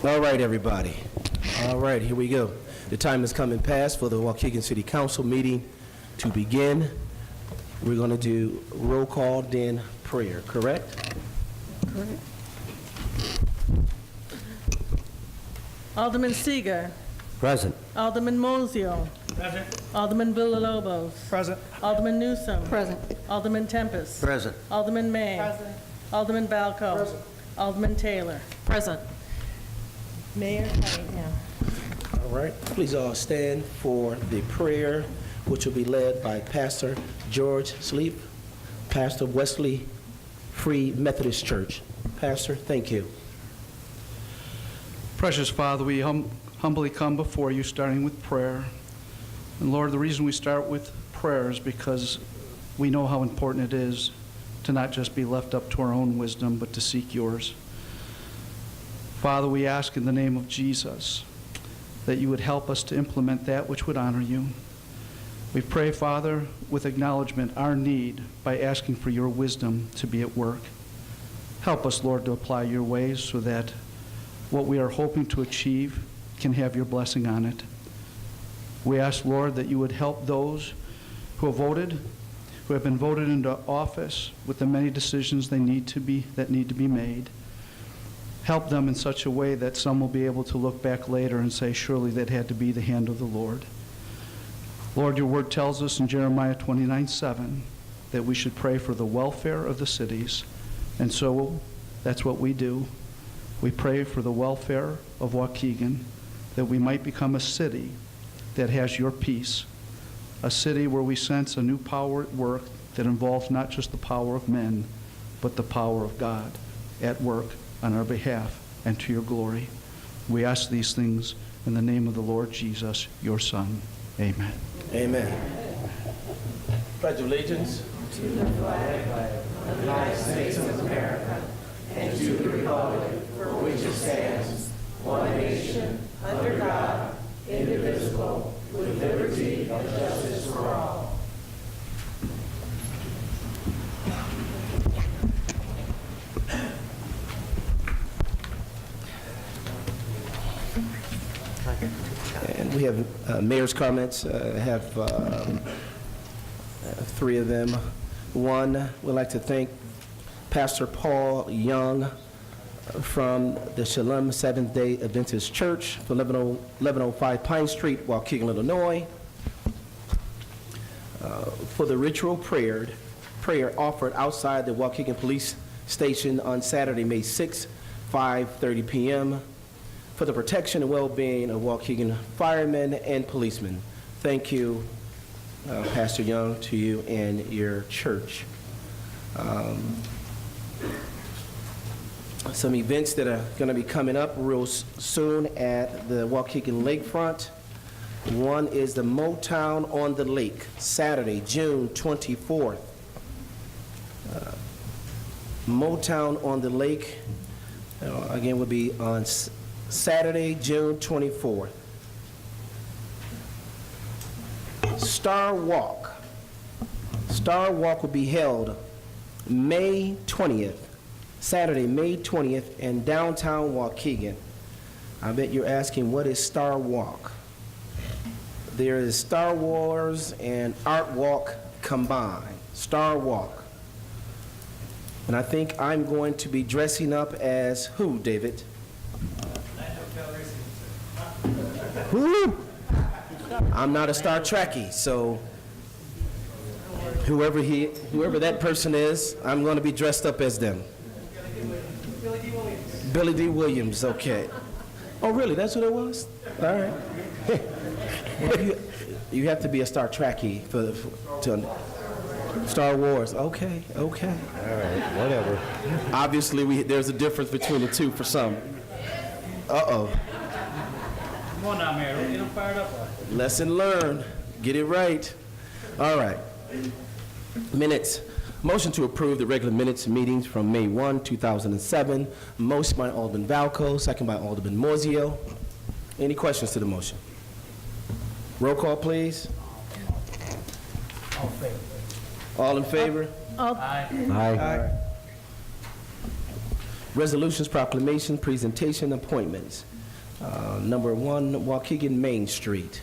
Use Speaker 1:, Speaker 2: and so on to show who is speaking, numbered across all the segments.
Speaker 1: All right, everybody. All right, here we go. The time has come and passed for the Waukegan City Council meeting to begin. We're going to do roll call, then prayer, correct?
Speaker 2: Correct. Alderman Seeger.
Speaker 1: Present.
Speaker 2: Alderman Mozio.
Speaker 3: Present.
Speaker 2: Alderman Villalobos.
Speaker 3: Present.
Speaker 2: Alderman Newsom.
Speaker 4: Present.
Speaker 2: Alderman Tempest.
Speaker 1: Present.
Speaker 2: Alderman May.
Speaker 4: Present.
Speaker 2: Alderman Valco.
Speaker 3: Present.
Speaker 2: Alderman Taylor.
Speaker 4: Present.
Speaker 2: Mayor Cunningham.
Speaker 1: All right. Please all stand for the prayer, which will be led by Pastor George Sleep, pastor of Wesley Free Methodist Church. Pastor, thank you.
Speaker 3: Precious Father, we humbly come before you, starting with prayer. And Lord, the reason we start with prayer is because we know how important it is to not just be left up to our own wisdom, but to seek yours. Father, we ask in the name of Jesus that you would help us to implement that which would honor you. We pray, Father, with acknowledgement, our need by asking for your wisdom to be at work. Help us, Lord, to apply your ways so that what we are hoping to achieve can have your blessing on it. We ask, Lord, that you would help those who have been voted into office with the many decisions that need to be made. Help them in such a way that some will be able to look back later and say, surely that had to be the hand of the Lord. Lord, your word tells us in Jeremiah 29:7 that we should pray for the welfare of the cities, and so that's what we do. We pray for the welfare of Waukegan, that we might become a city that has your peace, a city where we sense a new power at work that involves not just the power of men, but the power of God at work on our behalf and to your glory. We ask these things in the name of the Lord Jesus, your Son. Amen.
Speaker 1: Amen. Pledge of allegiance.
Speaker 5: To the flag of the United States of America and to the republic for which it stands, one nation, under God, indivisible, with liberty and justice for all.
Speaker 1: And we have mayor's comments. I have three of them. One, we'd like to thank Pastor Paul Young from the Shalom Seventh-day Adventist Church for 1105 Pine Street, Waukegan, Illinois, for the ritual prayer offered outside the Waukegan Police Station on Saturday, May 6, 5:30 p.m., for the protection and well-being of Waukegan firemen and policemen. Thank you, Pastor Young, to you and your church. Some events that are going to be coming up real soon at the Waukegan Lakefront. One is the Motown on the Lake, Saturday, June 24th. Motown on the Lake, again, will be on Saturday, June 24th. Star Walk will be held May 20th, Saturday, May 20th in downtown Waukegan. I bet you're asking, what is Star Walk? There is Star Wars and Art Walk combined, Star Walk. And I think I'm going to be dressing up as who, David? Who? I'm not a Star Trekkie, so whoever that person is, I'm going to be dressed up as them. Billy D. Williams, okay. Oh, really? That's what it was? All right. Well, you have to be a Star Trekkie to Star Wars. Okay. All right, whatever. Obviously, there's a difference between the two for some. Uh-oh.
Speaker 6: Come on now, Mayor. Don't get them fired up.
Speaker 1: Lesson learned. Get it right. All right. Minutes. Motion to approve the regular minutes meetings from May 1, 2007. Motion by Alderman Valco, second by Alderman Mozio. Any questions to the motion? Roll call, please. All in favor? Aye. Resolutions, proclamation, presentation, appointments. Number 1, Waukegan Main Street.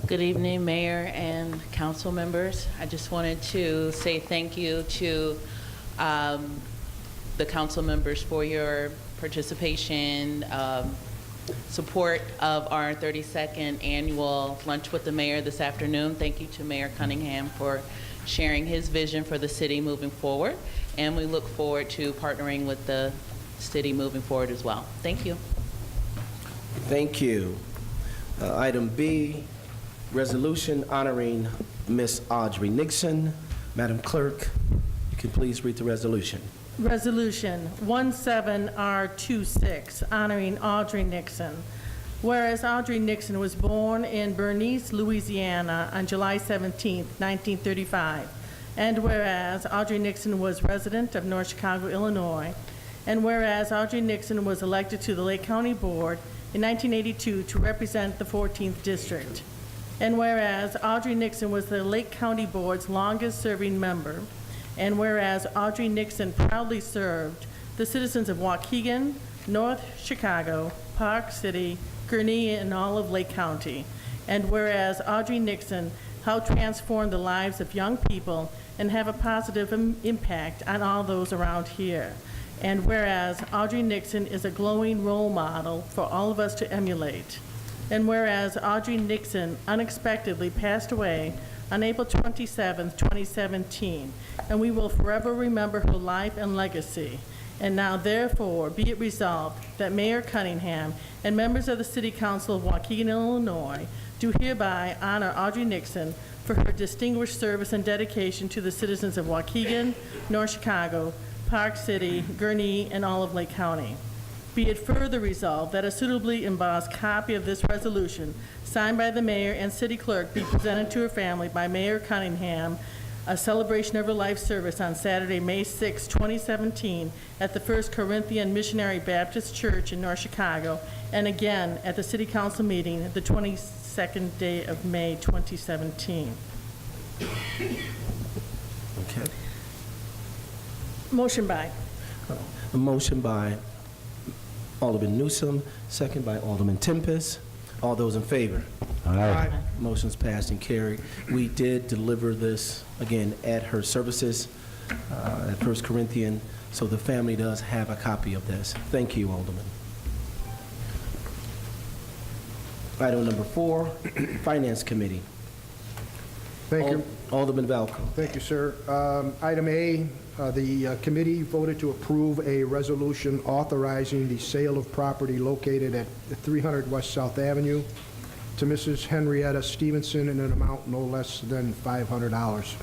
Speaker 4: Good evening, Mayor and council members. I just wanted to say thank you to the council members for your participation, support of our 32nd annual Lunch with the Mayor this afternoon. Thank you to Mayor Cunningham for sharing his vision for the city moving forward, and we look forward to partnering with the city moving forward as well. Thank you.
Speaker 1: Thank you. Item B, resolution honoring Miss Audrey Nixon. Madam Clerk, you can please read the resolution.
Speaker 2: Resolution 17R26, honoring Audrey Nixon. Whereas Audrey Nixon was born in Bernice, Louisiana on July 17, 1935, and whereas Audrey Nixon was resident of North Chicago, Illinois, and whereas Audrey Nixon was elected to the Lake County Board in 1982 to represent the 14th District, and whereas Audrey Nixon was the Lake County Board's longest-serving member, and whereas Audrey Nixon proudly served the citizens of Waukegan, North Chicago, Park City, Gurnee, and all of Lake County, and whereas Audrey Nixon helped transform the lives of young people and have a positive impact on all those around here, and whereas Audrey Nixon is a glowing role model for all of us to emulate, and whereas Audrey Nixon unexpectedly passed away on April 27, 2017, and we will forever remember her life and legacy. And now, therefore, be it resolved that Mayor Cunningham and members of the City Council of Waukegan, Illinois, do hereby honor Audrey Nixon for her distinguished service and dedication to the citizens of Waukegan, North Chicago, Park City, Gurnee, and all of Lake County. Be it further resolved that a suitably embossed copy of this resolution, signed by the mayor and city clerk, be presented to her family by Mayor Cunningham, a celebration of her life service on Saturday, May 6, 2017, at the First Corinthian Missionary Baptist Church in North Chicago, and again at the City Council meeting the 22nd day of May, 2017.
Speaker 1: Okay.
Speaker 2: Motion by.
Speaker 1: A motion by Alderman Newsome, second by Alderman Tempest. All those in favor?
Speaker 5: Aye.
Speaker 1: Motion's passed and carried. We did deliver this, again, at her services at First Corinthian, so the family does have a copy of this. Thank you, Alderman. Item number 4, Finance Committee.
Speaker 7: Thank you.
Speaker 1: Alderman Valco.
Speaker 7: Thank you, sir. Item A, the committee voted to approve a resolution authorizing the sale of property located at 300 West South Avenue to Mrs. Henrietta Stevenson in an amount no less than $500.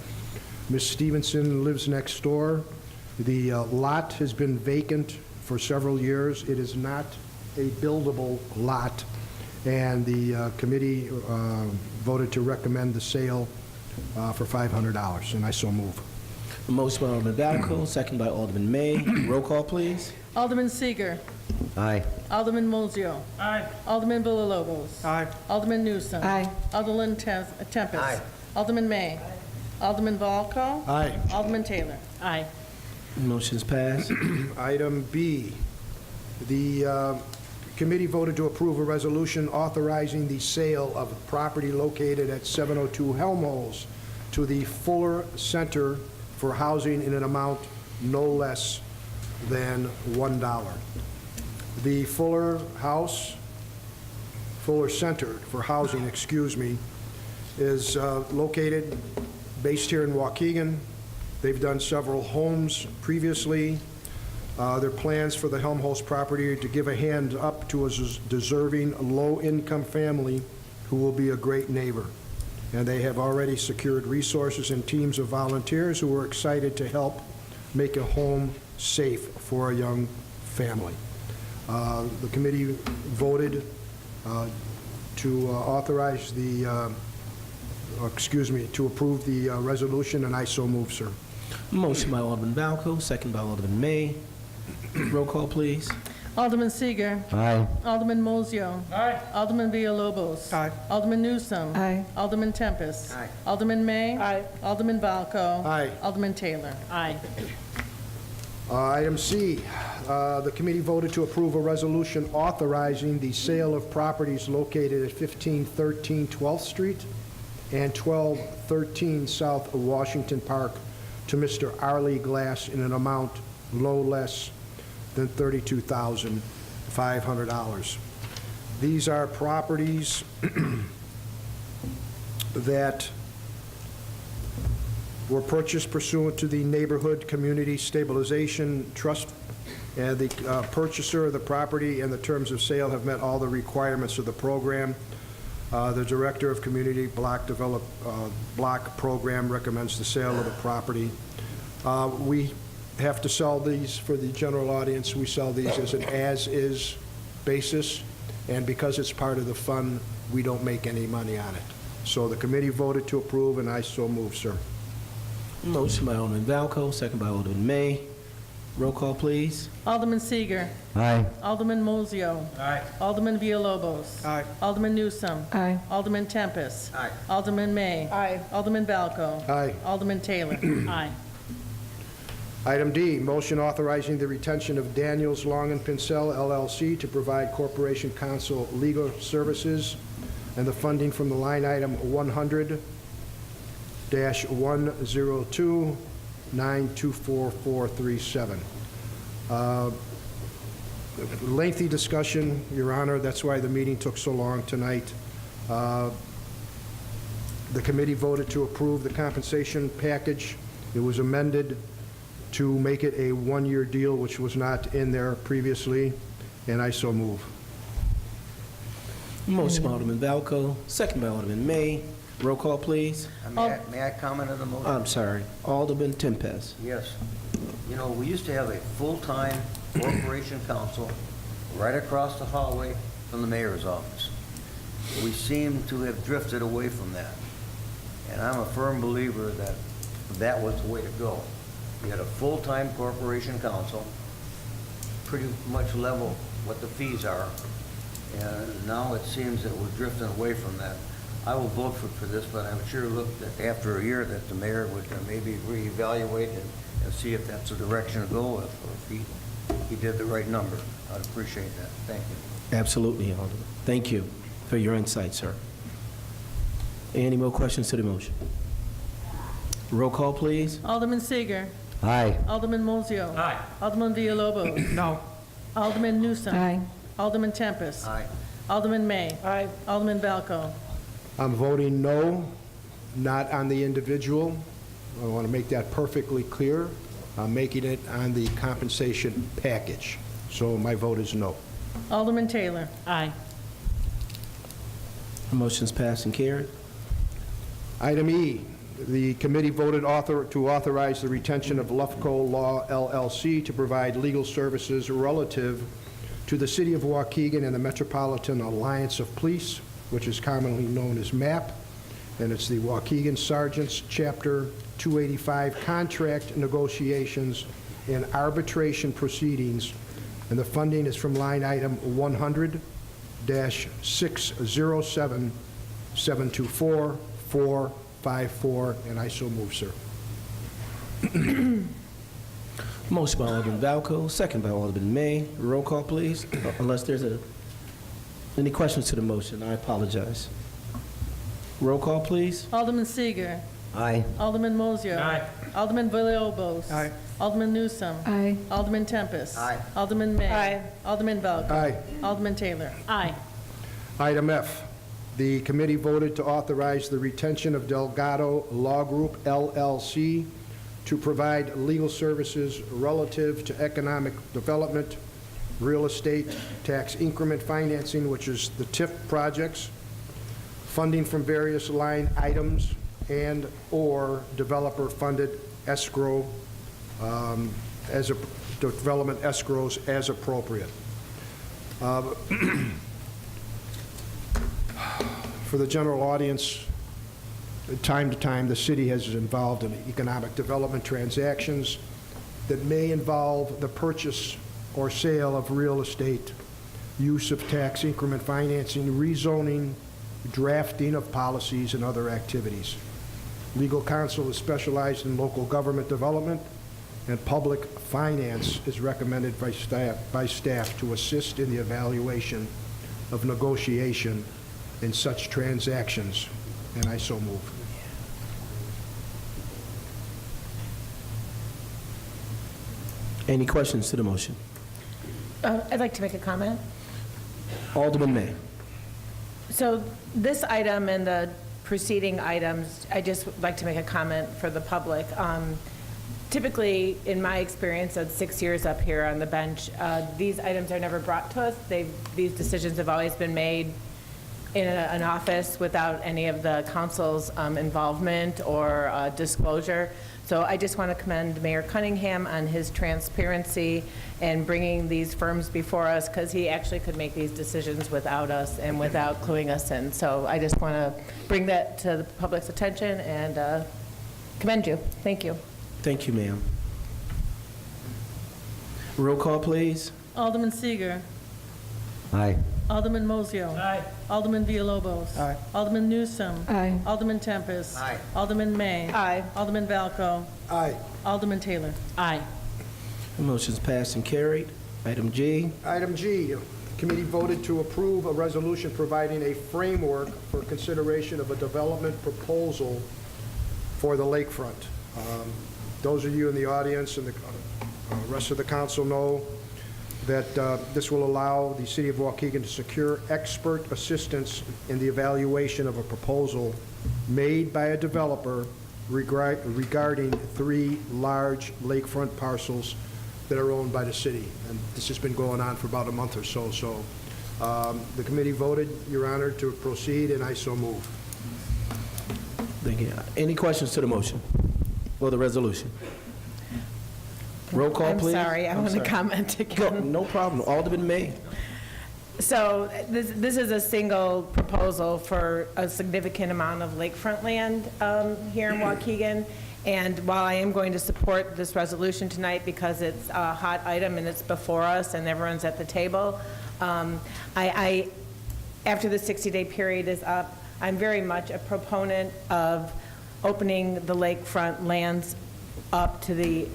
Speaker 7: Ms. Stevenson lives next door. The lot has been vacant for several years. It is not a buildable lot, and the committee voted to recommend the sale for $500, and I so move.
Speaker 1: A motion by Alderman Valco, second by Alderman May. Roll call, please.
Speaker 2: Alderman Seager.
Speaker 5: Aye.
Speaker 2: Alderman Mozio.
Speaker 6: Aye.
Speaker 2: Alderman Villalobos.
Speaker 6: Aye.
Speaker 2: Alderman Newsome.
Speaker 5: Aye.
Speaker 2: Alderman Tempest.
Speaker 5: Aye.
Speaker 2: Alderman May. Alderman Valco.
Speaker 7: Aye.
Speaker 2: Alderman Taylor. Aye.
Speaker 1: Motion's passed.
Speaker 7: Item B, the committee voted to approve a resolution authorizing the sale of property located at 702 Helmholtz to the Fuller Center for housing in an amount no less than $1. The Fuller Center for housing, is located, based here in Waukegan. They've done several homes previously. Their plans for the Helmholtz property are to give a hand up to a deserving low-income family who will be a great neighbor. And they have already secured resources and teams of volunteers who are excited to help make a home safe for a young family. The committee voted to authorize the, to approve the resolution, and I so move, sir.
Speaker 1: Motion by Alderman Valco, second by Alderman May. Roll call, please.
Speaker 2: Alderman Seager.
Speaker 1: Aye.
Speaker 2: Alderman Mozio.
Speaker 6: Aye.
Speaker 2: Alderman Villalobos.
Speaker 7: Aye.
Speaker 2: Alderman Newsome.
Speaker 5: Aye.
Speaker 2: Alderman Tempest.
Speaker 5: Aye.
Speaker 2: Alderman May.
Speaker 5: Aye.
Speaker 2: Alderman Valco.
Speaker 7: Aye.
Speaker 2: Alderman Taylor.
Speaker 4: Aye.
Speaker 7: Item C, the committee voted to approve a resolution authorizing the sale of properties located at 1513 12th Street and 1213 South Washington Park to Mr. Arlie Glass in an amount no less than $32,500. These are properties that were purchased pursuant to the Neighborhood Community Stabilization Trust, and the purchaser of the property and the terms of sale have met all the requirements of the program. The Director of Community Block Program recommends the sale of the property. We have to sell these for the general audience. We sell these as an as-is basis, and because it's part of the fund, we don't make any money on it. So the committee voted to approve, and I so move, sir.
Speaker 1: Motion by Alderman Valco, second by Alderman May. Roll call, please.
Speaker 2: Alderman Seager.
Speaker 1: Aye.
Speaker 2: Alderman Mozio.
Speaker 6: Aye.
Speaker 2: Alderman Villalobos.
Speaker 7: Aye.
Speaker 2: Alderman Newsome.
Speaker 5: Aye.
Speaker 2: Alderman Tempest.
Speaker 5: Aye.
Speaker 2: Alderman May.
Speaker 5: Aye.
Speaker 2: Alderman Valco.
Speaker 7: Aye.
Speaker 2: Alderman Taylor.
Speaker 4: Aye.
Speaker 7: Item D, motion authorizing the retention of Daniels Long and Pincel LLC to provide Corporation Counsel legal services and the funding from the line item 100-102-924-437. Lengthy discussion, Your Honor. That's why the meeting took so long tonight. The committee voted to approve the compensation package. It was amended to make it a one-year deal, which was not in there previously, and I so move.
Speaker 1: Motion by Alderman Valco, second by Alderman May. Roll call, please.
Speaker 8: May I comment on the motion?
Speaker 1: I'm sorry, Alderman Tempest.
Speaker 8: Yes. You know, we used to have a full-time corporation counsel right across the hallway from the mayor's office. We seem to have drifted away from that. And I'm a firm believer that that was the way to go. We had a full-time corporation counsel, pretty much level what the fees are. And now it seems that we're drifting away from that. I will vote for this, but I'm sure that after a year that the mayor would maybe reevaluate and see if that's the direction to go with, or if he did the right number. I'd appreciate that. Thank you.
Speaker 1: Absolutely, Alderman. Thank you for your insight, sir. Any more questions to the motion? Roll call, please.
Speaker 2: Alderman Seager.
Speaker 1: Aye.
Speaker 2: Alderman Mozio.
Speaker 6: Aye.
Speaker 2: Alderman Villalobos.
Speaker 7: No.
Speaker 2: Alderman Newsome.
Speaker 5: Aye.
Speaker 2: Alderman Tempest.
Speaker 8: Aye.
Speaker 2: Alderman May.
Speaker 5: Aye.
Speaker 2: Alderman Valco.
Speaker 7: I'm voting no, not on the individual. I want to make that perfectly clear. I'm making it on the compensation package. So my vote is no.
Speaker 2: Alderman Taylor.
Speaker 4: Aye.
Speaker 1: Motion's passed and carried.
Speaker 7: Item E, the committee voted to authorize the retention of Lufco Law LLC to provide legal services relative to the City of Waukegan and the Metropolitan Alliance of Police, which is commonly known as MAP, and it's the Waukegan Sergeants Chapter 285 contract negotiations and arbitration proceedings, and the funding is from line item 100-607-724-454, and I so move, sir.
Speaker 1: Motion by Alderman Valco, second by Alderman May. Roll call, please. Unless there's any questions to the motion, I apologize. Roll call, please.
Speaker 2: Alderman Seager.
Speaker 1: Aye.
Speaker 2: Alderman Mozio.
Speaker 6: Aye.
Speaker 2: Alderman Villalobos.
Speaker 7: Aye.
Speaker 2: Alderman Newsome.
Speaker 5: Aye.
Speaker 2: Alderman Tempest.
Speaker 8: Aye.
Speaker 2: Alderman May.
Speaker 5: Aye.
Speaker 2: Alderman Valco.
Speaker 7: Aye.
Speaker 2: Alderman Taylor.
Speaker 4: Aye.
Speaker 7: Item F, the committee voted to authorize the retention of Delgado Law Group LLC to provide legal services relative to economic development, real estate, tax increment financing, which is the TIF projects, funding from various line items, and/or developer-funded escrow, development escrows as appropriate. For the general audience, time to time, the city has involved in economic development transactions that may involve the purchase or sale of real estate, use of tax increment financing, rezoning, drafting of policies, and other activities. Legal counsel is specialized in local government development and public finance is recommended by staff to assist in the evaluation of negotiation in such transactions, and I so move.
Speaker 1: Any questions to the motion?
Speaker 9: I'd like to make a comment.
Speaker 1: Alderman May.
Speaker 9: So this item and the preceding items, I just would like to make a comment for the public. Typically, in my experience of 6 years up here on the bench, these items are never brought to us. These decisions have always been made in an office without any of the council's involvement or disclosure. So I just want to commend Mayor Cunningham on his transparency and bringing these firms before us, because he actually could make these decisions without us and without cluing us in. So I just want to bring that to the public's attention and commend you. Thank you.
Speaker 1: Thank you, ma'am. Roll call, please.
Speaker 2: Alderman Seager.
Speaker 8: Aye.
Speaker 2: Alderman Mozio.
Speaker 6: Aye.
Speaker 2: Alderman Villalobos.
Speaker 7: Aye.
Speaker 2: Alderman Newsome.
Speaker 9: Aye.
Speaker 2: Alderman Tempest.
Speaker 8: Aye.
Speaker 2: Alderman May.
Speaker 9: Aye.
Speaker 2: Alderman Valco.
Speaker 7: Aye.
Speaker 2: Alderman Taylor. Aye.
Speaker 1: The motion's passed and carried. Item G.
Speaker 7: Item G, the committee voted to approve a resolution providing a framework for consideration of a development proposal for the lakefront. Those of you in the audience and the rest of the council know that this will allow the City of Waukegan to secure expert assistance in the evaluation of a proposal made by a developer regarding 3 large lakefront parcels that are owned by the city. And this has been going on for about a month or so. So the committee voted, Your Honor, to proceed, and I so move.
Speaker 1: Thank you. Any questions to the motion or the resolution? Roll call, please.
Speaker 9: I'm sorry, I want to
Speaker 1: sorry.
Speaker 9: comment
Speaker 1: Go,
Speaker 9: again.
Speaker 1: no problem. Alderman May.
Speaker 9: So this is a single proposal for a significant amount of lakefront land here in Waukegan. And while I am going to support this resolution tonight because it's a hot item and it's before us and everyone's at the table, after the 60-day period is up, I'm very much a proponent of opening the lakefront lands up to the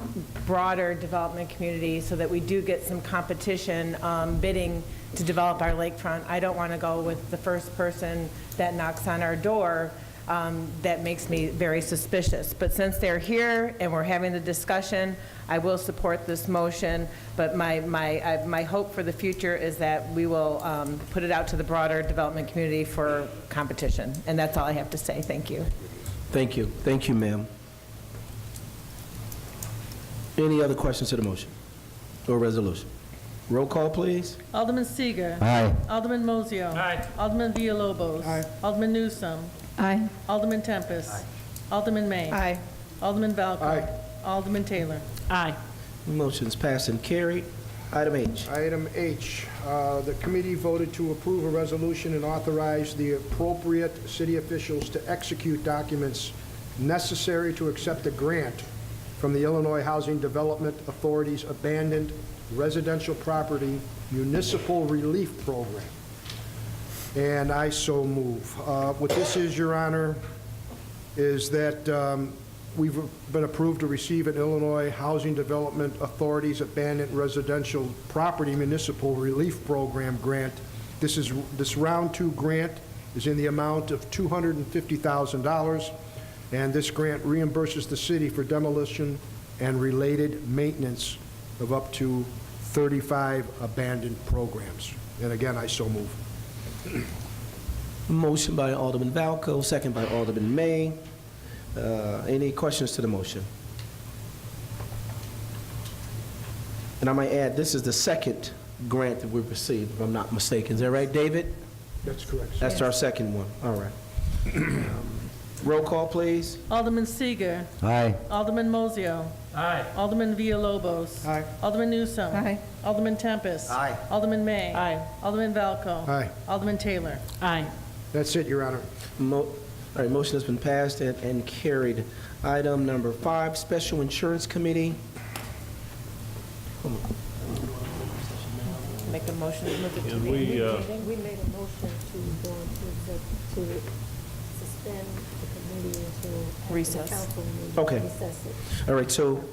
Speaker 9: broader development community so that we do get some competition bidding to develop our lakefront. I don't want to go with the first person that knocks on our door. That makes me very suspicious. But since they're here and we're having the discussion, I will support this motion. But my hope for the future is that we will put it out to the broader development community for competition. And that's all I have to say. Thank you.
Speaker 1: Thank you. Thank you, ma'am. Any other questions to the motion or resolution? Roll call, please.
Speaker 2: Alderman Seager.
Speaker 8: Aye.
Speaker 2: Alderman Mozio.
Speaker 6: Aye.
Speaker 2: Alderman Villalobos.
Speaker 7: Aye.
Speaker 2: Alderman Newsome.
Speaker 9: Aye.
Speaker 2: Alderman Tempest. Alderman May.
Speaker 9: Aye.
Speaker 2: Alderman Valco.
Speaker 7: Aye.
Speaker 2: Alderman Taylor. Aye.
Speaker 1: Motion's passed and carried. Item H.
Speaker 7: Item H, the committee voted to approve a resolution and authorize the appropriate city officials to execute documents necessary to accept a grant from the Illinois Housing Development Authority's Abandoned Residential Property Municipal Relief Program. And I so move. What this is, Your Honor, is that we've been approved to receive an Illinois Housing Development Authority's Abandoned Residential Property Municipal Relief Program grant. This round 2 grant is in the amount of $250,000, and this grant reimburses the city for demolition and related maintenance of up to 35 abandoned programs. And again, I so move.
Speaker 1: Motion by Alderman Valco, second by Alderman May. Any questions to the motion? And I might add, this is the second grant that we've received, if I'm not mistaken. Is that right, David?
Speaker 7: That's correct, sir.
Speaker 1: That's our second one. All right. Roll call, please.
Speaker 2: Alderman Seager.
Speaker 8: Aye.
Speaker 2: Alderman Mozio.
Speaker 6: Aye.
Speaker 2: Alderman Villalobos.
Speaker 7: Aye.
Speaker 2: Alderman Newsome.
Speaker 9: Aye.
Speaker 2: Alderman Tempest.
Speaker 8: Aye.
Speaker 2: Alderman May.
Speaker 9: Aye.
Speaker 2: Alderman Valco.
Speaker 7: Aye.
Speaker 2: Alderman Taylor. Aye.
Speaker 7: That's it, Your Honor.
Speaker 1: All right, motion has been passed and carried. Item number 5, Special Insurance Committee.
Speaker 9: make a motion to move it to
Speaker 10: And
Speaker 9: the...
Speaker 10: we,
Speaker 5: We made a motion to go to suspend the committee until after
Speaker 9: Recess.
Speaker 5: the council meeting.
Speaker 1: Okay.
Speaker 5: Recess it.
Speaker 1: All right, so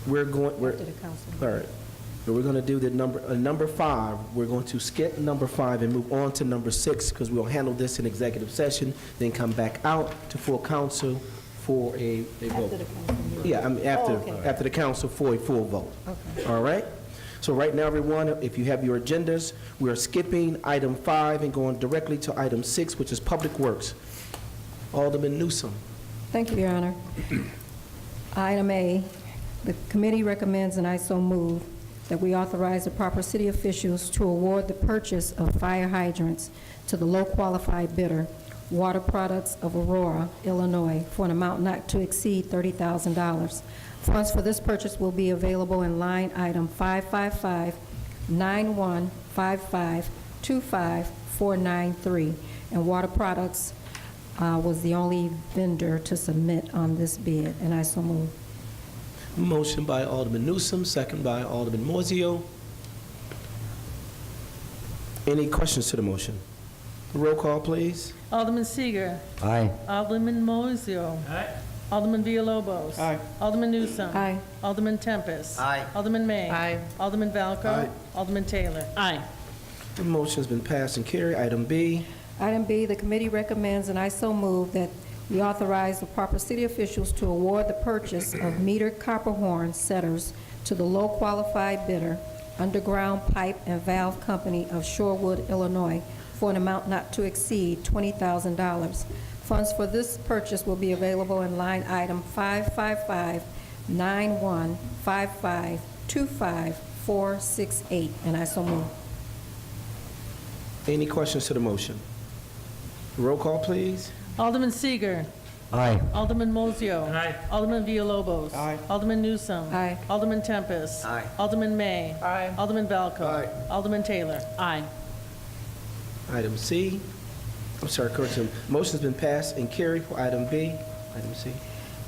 Speaker 1: we're going,
Speaker 5: After the council
Speaker 1: all
Speaker 5: meeting.
Speaker 1: right. So we're going to do the number 5. We're going to skip number 5 and move on to number 6 because we'll handle this in executive session, then come back out to full council for a vote.
Speaker 5: After the council meeting.
Speaker 1: Yeah, I mean, after the council for a full vote. All right? So right now, everyone, if you have your agendas, we are skipping item 5 and going directly to item 6, which is Public Works. Alderman Newsom.
Speaker 11: Thank you, Your Honor. Item A, the committee recommends, and I so move, that we authorize the proper city officials to award the purchase of fire hydrants to the low-qualified bidder, Water Products of Aurora, Illinois, for an amount not to exceed $30,000. Funds for this purchase will be available in line item 555-9155-25493, and Water Products was the only vendor to submit on this bid, and I so move.
Speaker 1: Motion by Alderman Newsom, second by Alderman Moiseo. Any questions to the motion? Roll call, please.
Speaker 2: Alderman Seager.
Speaker 8: Aye.
Speaker 2: Alderman Moiseo.
Speaker 6: Aye.
Speaker 2: Alderman Villalobos.
Speaker 3: Aye.
Speaker 2: Alderman Newsom.
Speaker 11: Aye.
Speaker 2: Alderman Tempest.
Speaker 8: Aye.
Speaker 2: Alderman May.
Speaker 9: Aye.
Speaker 2: Alderman Valco.
Speaker 7: Aye.
Speaker 2: Alderman Taylor.
Speaker 4: Aye.
Speaker 1: The motion's been passed and carried. Item B.
Speaker 11: Item B, the committee recommends, and I so move, that we authorize the proper city officials to award the purchase of metered copper horn setters to the low-qualified bidder, Underground Pipe and Valve Company of Shorewood, Illinois, for an amount not to exceed $20,000. Funds for this purchase will be available in line item 555-9155-25468, and I so move.
Speaker 1: Any questions to the motion? Roll call, please.
Speaker 2: Alderman Seager.
Speaker 8: Aye.
Speaker 2: Alderman Moiseo.
Speaker 6: Aye.
Speaker 2: Alderman Villalobos.
Speaker 3: Aye.
Speaker 2: Alderman Newsom.
Speaker 11: Aye.
Speaker 2: Alderman Tempest.
Speaker 8: Aye.
Speaker 2: Alderman May.
Speaker 9: Aye.
Speaker 2: Alderman Valco.
Speaker 7: Aye.
Speaker 2: Alderman Taylor.
Speaker 4: Aye.
Speaker 1: Item C. I'm sorry, correction. Motion's been passed and carried for item B. Item C.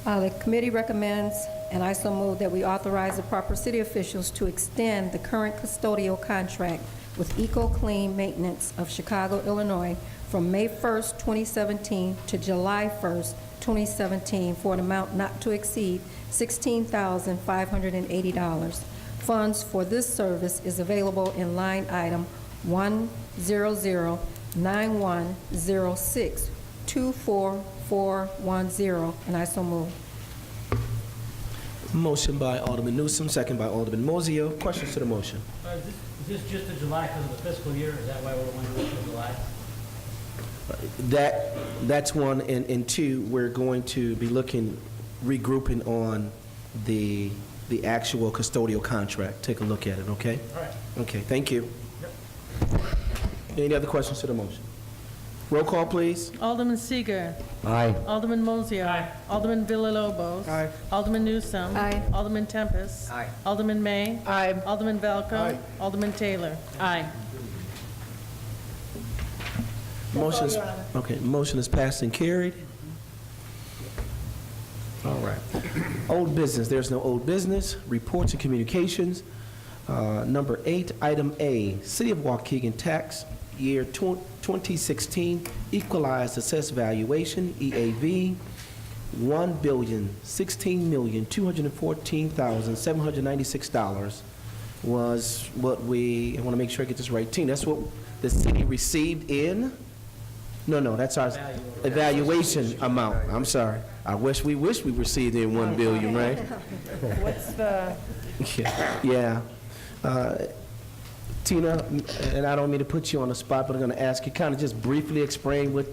Speaker 11: The committee recommends, and I so move, that we authorize the proper city officials to extend the current custodial contract with Eco Clean Maintenance of Chicago, Illinois, from May 1st, 2017 to July 1st, 2017, for an amount not to exceed $16,580. Funds for this service is available in line item 100-9106-24410, and I so move.
Speaker 1: Motion by Alderman Newsom, second by Alderman Moiseo. Questions to the motion?
Speaker 6: Is this just in July because of the fiscal year? Is that why we're going to do it in July?
Speaker 1: That's one, and two, we're going to be regrouping on the actual custodial contract. Take a look at it, okay?
Speaker 6: All right.
Speaker 1: Okay, thank you. Any other questions to the motion? Roll call, please.
Speaker 2: Alderman Seager.
Speaker 8: Aye.
Speaker 2: Alderman Moiseo.
Speaker 6: Aye.
Speaker 2: Alderman Villalobos.
Speaker 3: Aye.
Speaker 2: Alderman Newsom.
Speaker 11: Aye.
Speaker 2: Alderman Tempest.
Speaker 8: Aye.
Speaker 2: Alderman May.
Speaker 9: Aye.
Speaker 2: Alderman Valco.
Speaker 7: Aye.
Speaker 2: Alderman Taylor.
Speaker 4: Aye.
Speaker 1: Motion's, okay, motion is passed and carried. All right. Old business, there's no old business. Reports and communications. Number 8, item A, City of Waukegan Tax Year 2016 Equalized Assessed Valuation, EAV, $1,016,214,796 was what we, I want to make sure I get this right, team, that's what the city received in? No, that's our evaluation amount. I'm sorry. I wish we received in 1 billion, right?
Speaker 9: What's the...
Speaker 1: Yeah. Tina, and I don't mean to put you on the spot, but I'm going to ask you kind of just briefly explain what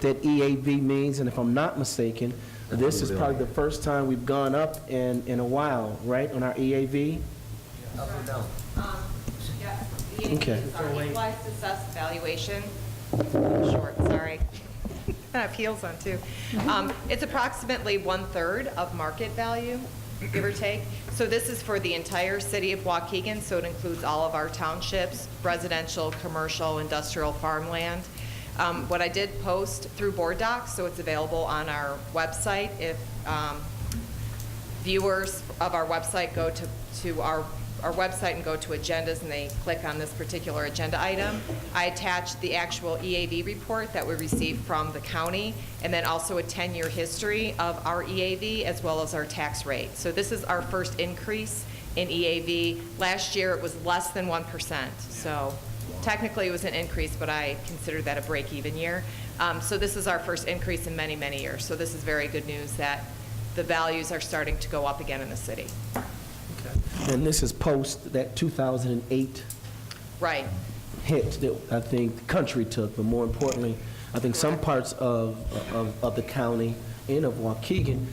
Speaker 1: that EAV means, and if I'm not mistaken, this is probably the first time we've gone up in a while, right, on our EAV?
Speaker 8: Up or down?
Speaker 12: Yeah,
Speaker 1: Okay.
Speaker 12: the our equalized assessed valuation, short, sorry. I have heels on too. It's approximately 1/3 of market value, give or take. So this is for the entire city of Waukegan, so it includes all of our townships, residential, commercial, industrial, farmland. What I did post through board docs, so it's available on our website if viewers of our website go to our website and go to agendas, and they click on this particular agenda item, I attached the actual EAV report that we received from the county, and then also a 10-year history of our EAV as well as our tax rate. So this is our first increase in EAV. Last year, it was less than 1%. So technically, it was an increase, but I consider that a break-even year. So this is our first increase in many, many years. So this is very good news that the values are starting to go up again in the city.
Speaker 1: And this is post that 2008
Speaker 12: Right.
Speaker 1: hit that I think the country took, but more importantly, I think some parts of the county and of Waukegan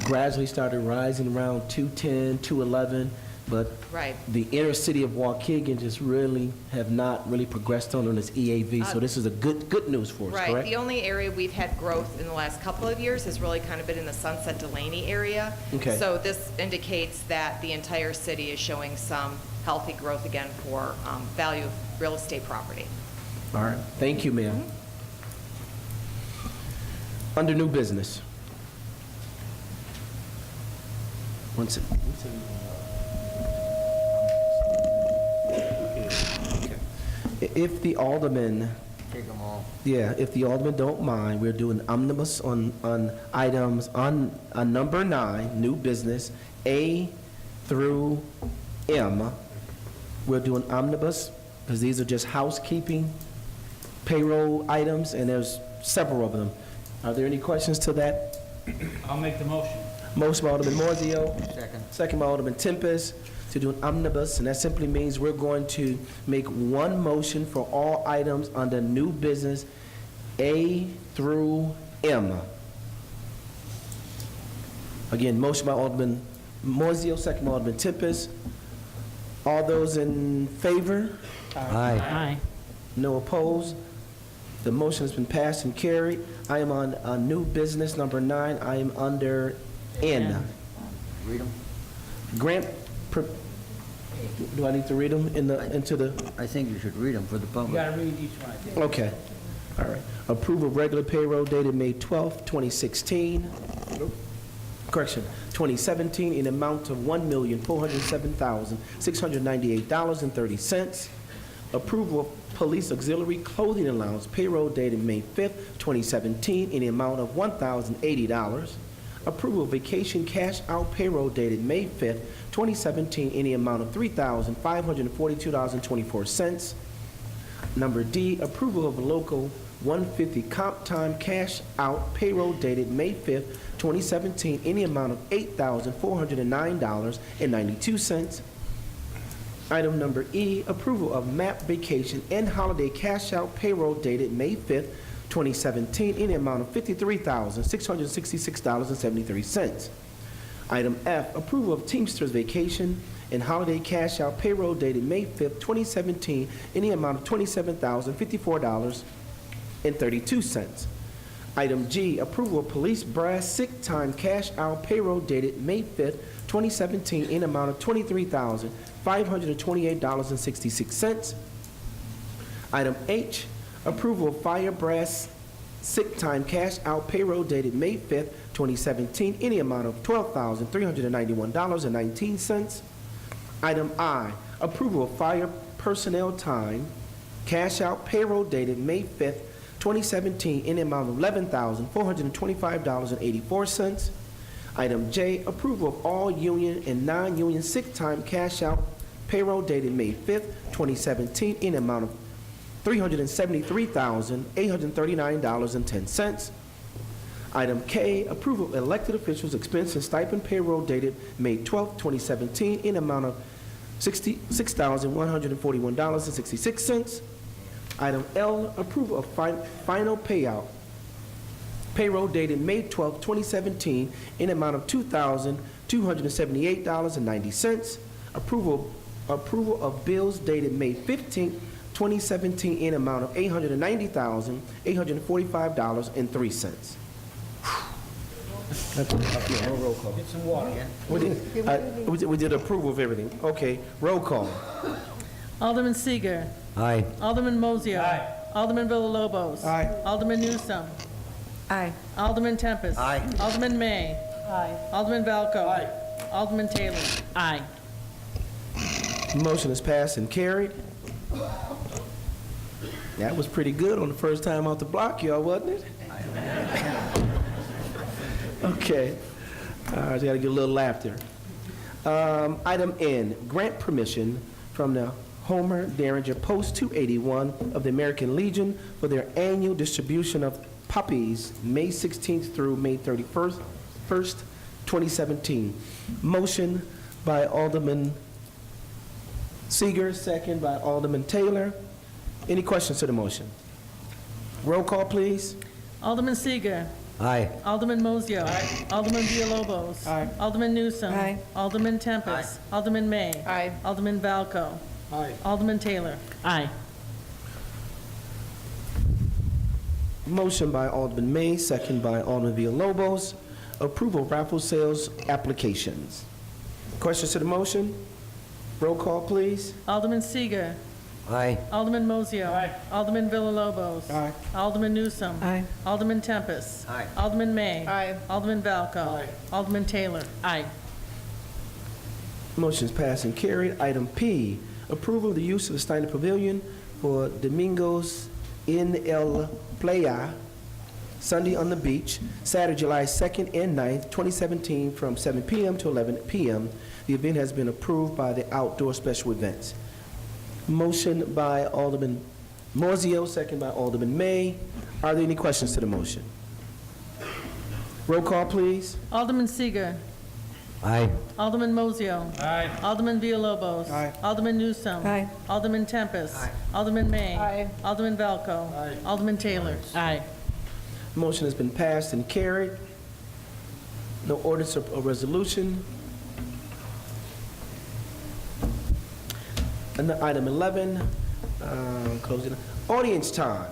Speaker 1: gradually started rising around 210, 211, but
Speaker 12: Right.
Speaker 1: the inner city of Waukegan just really have not really progressed on this EAV, so this is a good news for us,
Speaker 12: Right.
Speaker 1: correct?
Speaker 12: The only area we've had growth in the last couple of years has really kind of been in the Sunset Delaney area.
Speaker 1: Okay.
Speaker 12: So this indicates that the entire city is showing some healthy growth again for value of real estate property.
Speaker 1: All right, thank you, ma'am. Under new business. One second. If the aldermen,
Speaker 8: Take them all.
Speaker 1: yeah, if the aldermen don't mind, we're doing omnibus on items on number 9, new business, A through M. We're doing omnibus because these are just housekeeping payroll items, and there's several of them. Are there any questions to that?
Speaker 6: I'll make the motion.
Speaker 1: Motion by Alderman Moiseo,
Speaker 8: Second.
Speaker 1: second by Alderman Tempest, to do an omnibus, and that simply means we're going to make one motion for all items under new business A through M. Again, motion by Alderman Moiseo, second by Alderman Tempest. All those in favor?
Speaker 6: Aye.
Speaker 1: No opposed? The motion has been passed and carried. I am on new business number 9. I am under N.
Speaker 8: Read them.
Speaker 1: Grant, do I need to read them into the,
Speaker 8: I think you should read them for the
Speaker 6: You
Speaker 8: public.
Speaker 6: gotta read each one, I think.
Speaker 1: okay. All right. Approval of regular payroll dated May 12th, 2016. Correction, 2017, in amount of $1,407,698.30. Approval of police auxiliary clothing allowance payroll dated May 5th, 2017, in the amount of $1,080. Approval of vacation cash out payroll dated May 5th, 2017, in the amount of $3,542.24. Number D, approval of local 150 comp time cash out payroll dated May 5th, 2017, in the amount of $8,409.92. Item number E, approval of MAP vacation and holiday cash out payroll dated May 5th, 2017, in the amount of $53,666.73. Item F, approval of Teamsters vacation and holiday cash out payroll dated May 5th, 2017, in the amount of $27,054.32. Item G, approval of police brass sick time cash out payroll dated May 5th, 2017, in the amount of $23,528.66. Item H, approval of fire brass sick time cash out payroll dated May 5th, 2017, in the amount of $12,391.19. Item I, approval of fire personnel time cash out payroll dated May 5th, 2017, in the amount of $11,425.84. Item J, approval of all union and non-union sick time cash out payroll dated May 5th, 2017, in the amount of $373,839.10. Item K, approval of elected officials' expense and stipend payroll dated May 12th, 2017, in the amount of $66,141.66. Item L, approval of final payout payroll dated May 12th, 2017, in the amount of $2,278.90. Approval of bills dated May 15th, 2017, in the amount of $890,845.03. Roll call.
Speaker 6: Get some water.
Speaker 1: We did approval of everything. Okay, roll call.
Speaker 2: Alderman Seager.
Speaker 8: Aye.
Speaker 2: Alderman Mosio.
Speaker 6: Aye.
Speaker 2: Alderman Villalobos.
Speaker 1: Aye.
Speaker 2: Alderman Newsome.
Speaker 9: Aye.
Speaker 2: Alderman Tempest.
Speaker 8: Aye.
Speaker 2: Alderman May. Alderman Valco.
Speaker 6: Aye.
Speaker 2: Alderman Taylor.
Speaker 4: Aye.
Speaker 1: Motion is passed and carried. That was pretty good on the first time off the block, y'all, wasn't it? Okay. I got to get a little laughter. Item N, grant permission from the Homer Derringer Post 281 of the American Legion for their annual distribution of puppies, May 16th through May 31st, 2017. Motion by Alderman Seeger, second by Alderman Taylor. Any questions to the motion? Roll call, please.
Speaker 2: Alderman Seager.
Speaker 8: Aye.
Speaker 2: Alderman Mozio. Alderman Villalobos. Alderman Newsome.
Speaker 9: Aye.
Speaker 2: Alderman Tempest. Alderman May.
Speaker 9: Aye.
Speaker 2: Alderman Valco.
Speaker 7: Aye.
Speaker 2: Alderman Taylor.
Speaker 4: Aye.
Speaker 1: Motion by Alderman May, second by Alderman Villalobos. Approval of raffle sales applications. Questions to the motion? Roll call, please.
Speaker 2: Alderman Seager.
Speaker 8: Aye.
Speaker 2: Alderman Mozio. Alderman Villalobos. Alderman Newsome.
Speaker 9: Aye.
Speaker 2: Alderman Tempest.
Speaker 8: Aye.
Speaker 2: Alderman May.
Speaker 9: Aye.
Speaker 2: Alderman Valco. Alderman Taylor.
Speaker 4: Aye.
Speaker 1: Motion is passed and carried. Item P, approval of the use of the Steiner Pavilion for Domingos in El Playa, Sunday on the Beach, Saturday, July 2nd and 9th, 2017, from 7 p.m. to 11 p.m. The event has been approved by the Outdoor Special Events. Motion by Alderman Morzio, second by Alderman May. Are there any questions to the motion? Roll call, please.
Speaker 2: Alderman Seager.
Speaker 8: Aye.
Speaker 2: Alderman Mozio.
Speaker 6: Aye.
Speaker 2: Alderman Villalobos. Alderman Newsome.
Speaker 9: Aye.
Speaker 2: Alderman Tempest. Alderman May.
Speaker 9: Aye.
Speaker 2: Alderman Valco. Alderman Taylor.
Speaker 4: Aye.
Speaker 1: Motion has been passed and carried. No ordinance or resolution. And item 11, closing. Audience time.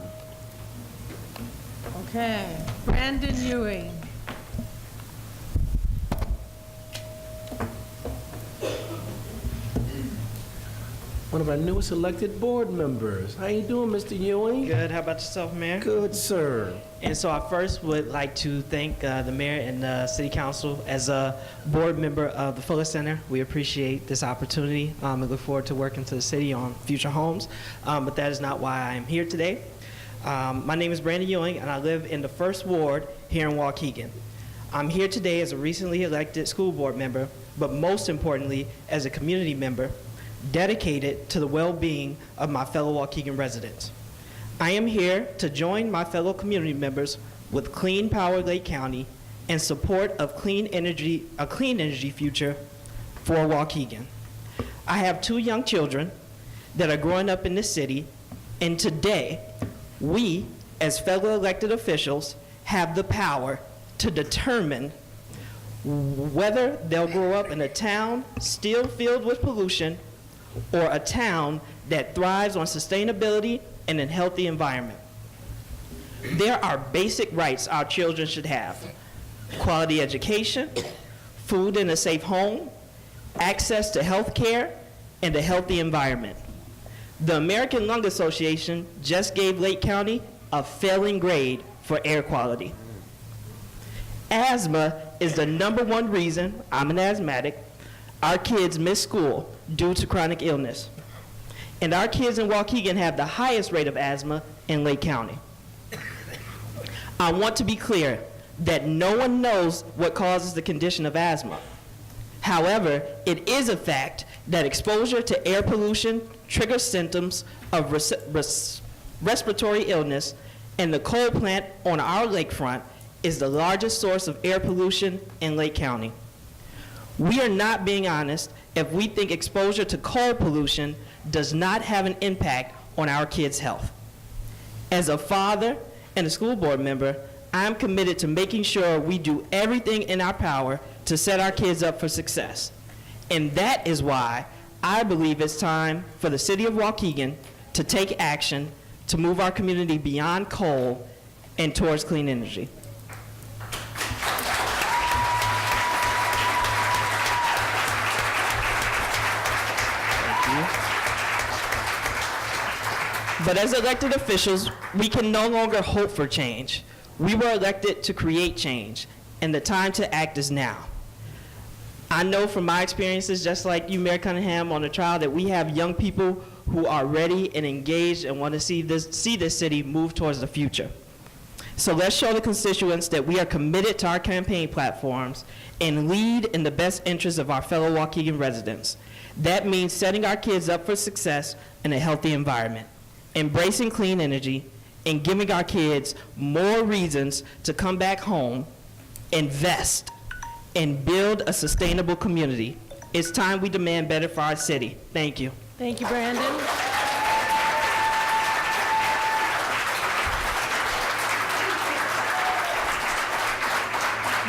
Speaker 2: Okay. Brandon Ewing.
Speaker 1: One of our newest elected board members. How you doing, Mr. Ewing?
Speaker 10: Good. How about yourself, Mayor?
Speaker 1: Good, sir.
Speaker 10: And so I first would like to thank the mayor and the city council. As a board member of the Fuller Center, we appreciate this opportunity and look forward to working to the city on future homes. But that is not why I am here today. My name is Brandon Ewing, and I live in the 1st Ward here in Waukegan. I'm here today as a recently elected school board member, but most importantly, as a community member dedicated to the well-being of my fellow Waukegan residents. I am here to join my fellow community members with Clean Power Lake County in support of a clean energy future for Waukegan. I have 2 young children that are growing up in this city, and today, we, as fellow elected officials, have the power to determine whether they'll grow up in a town still filled with pollution or a town that thrives on sustainability and a healthy environment. There are basic rights our children should have: quality education, food in a safe home, access to health care, and a healthy environment. The American Lung Association just gave Lake County a failing grade for air quality. Asthma is the #1 reason, I'm an asthmatic, our kids miss school due to chronic illness. And our kids in Waukegan have the highest rate of asthma in Lake County. I want to be clear that no one knows what causes the condition of asthma. However, it is a fact that exposure to air pollution triggers symptoms of respiratory illness, and the coal plant on our lakefront is the largest source of air pollution in Lake County. We are not being honest if we think exposure to coal pollution does not have an impact on our kids' health. As a father and a school board member, I am committed to making sure we do everything in our power to set our kids up for success. And that is why I believe it's time for the city of Waukegan to take action to move our community beyond coal and towards clean energy. But as elected officials, we can no longer hope for change. We were elected to create change, and the time to act is now. I know from my experiences, just like you, Mayor Cunningham, on the trial, that we have young people who are ready and engaged and want to see this city move towards the future. So let's show the constituents that we are committed to our campaign platforms and lead in the best interests of our fellow Waukegan residents. That means setting our kids up for success in a healthy environment, embracing clean energy, and giving our kids more reasons to come back home, invest, and build a sustainable community. It's time we demand better for our city. Thank you.
Speaker 2: Thank you, Brandon.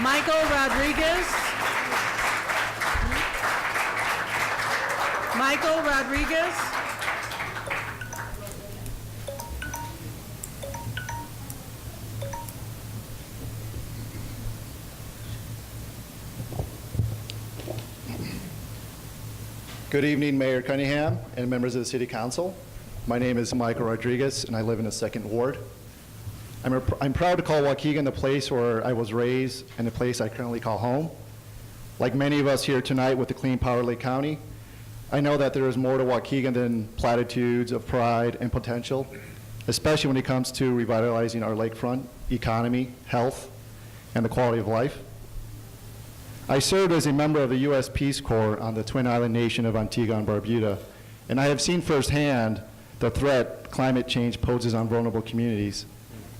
Speaker 2: Michael Rodriguez. Michael Rodriguez.
Speaker 13: Good evening, Mayor Cunningham and members of the City Council. My name is Michael Rodriguez, and I live in the 2nd Ward. I'm proud to call Waukegan the place where I was raised and the place I currently call home. Like many of us here tonight with the Clean Power Lake County, I know that there is more to Waukegan than platitudes of pride and potential, especially when it comes to revitalizing our lakefront economy, health, and the quality of life. I served as a member of the U.S. Peace Corps on the Twin Island nation of Antigua and Barbuda, and I have seen firsthand the threat climate change poses on vulnerable communities.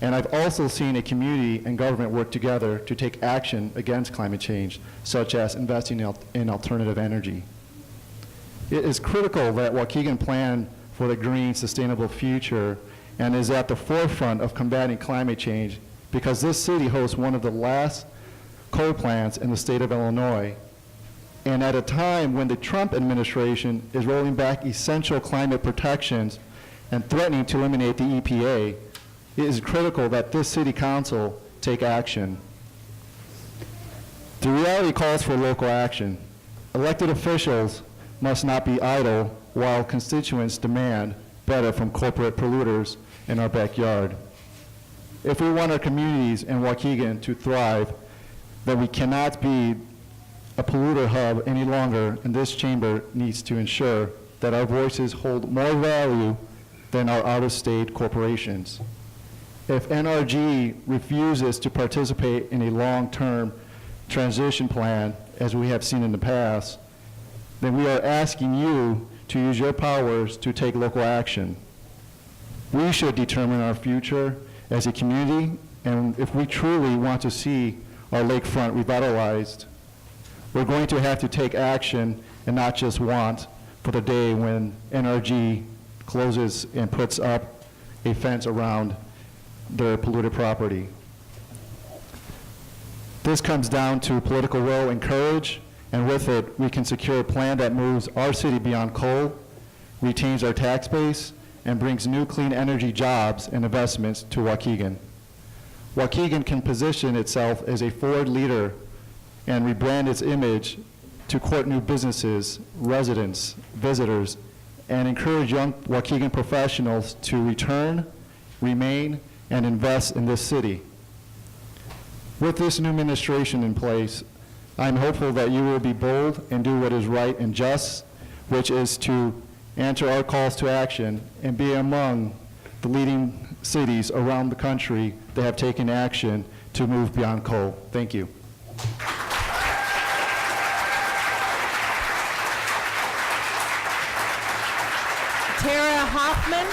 Speaker 13: And I've also seen a community and government work together to take action against climate change, such as investing in alternative energy. It is critical that Waukegan plan for the green, sustainable future and is at the forefront of combating climate change, because this city hosts one of the last coal plants in the state of Illinois. And at a time when the Trump administration is rolling back essential climate protections and threatening to eliminate the EPA, it is critical that this city council take action. The reality calls for local action. Elected officials must not be idle while constituents demand better from corporate polluters in our backyard. If we want our communities in Waukegan to thrive, then we cannot be a polluter hub any longer, and this chamber needs to ensure that our voices hold more value than our out-of-state corporations. If NRG refuses to participate in a long-term transition plan, as we have seen in the past, then we are asking you to use your powers to take local action. We should determine our future as a community, and if we truly want to see our lakefront revitalized, we're going to have to take action and not just want for the day when NRG closes and puts up a fence around their polluted property. This comes down to political will and courage, and with it, we can secure a plan that moves our city beyond coal, retains our tax base, and brings new clean energy jobs and investments to Waukegan. Waukegan can position itself as a forward leader and rebrand its image to court new businesses, residents, visitors, and encourage young Waukegan professionals to return, remain, and invest in this city. With this new administration in place, I'm hopeful that you will be bold and do what is right and just, which is to answer our calls to action and be among the leading cities around the country that have taken action to move beyond coal. Thank you.
Speaker 2: Tara Hoffman.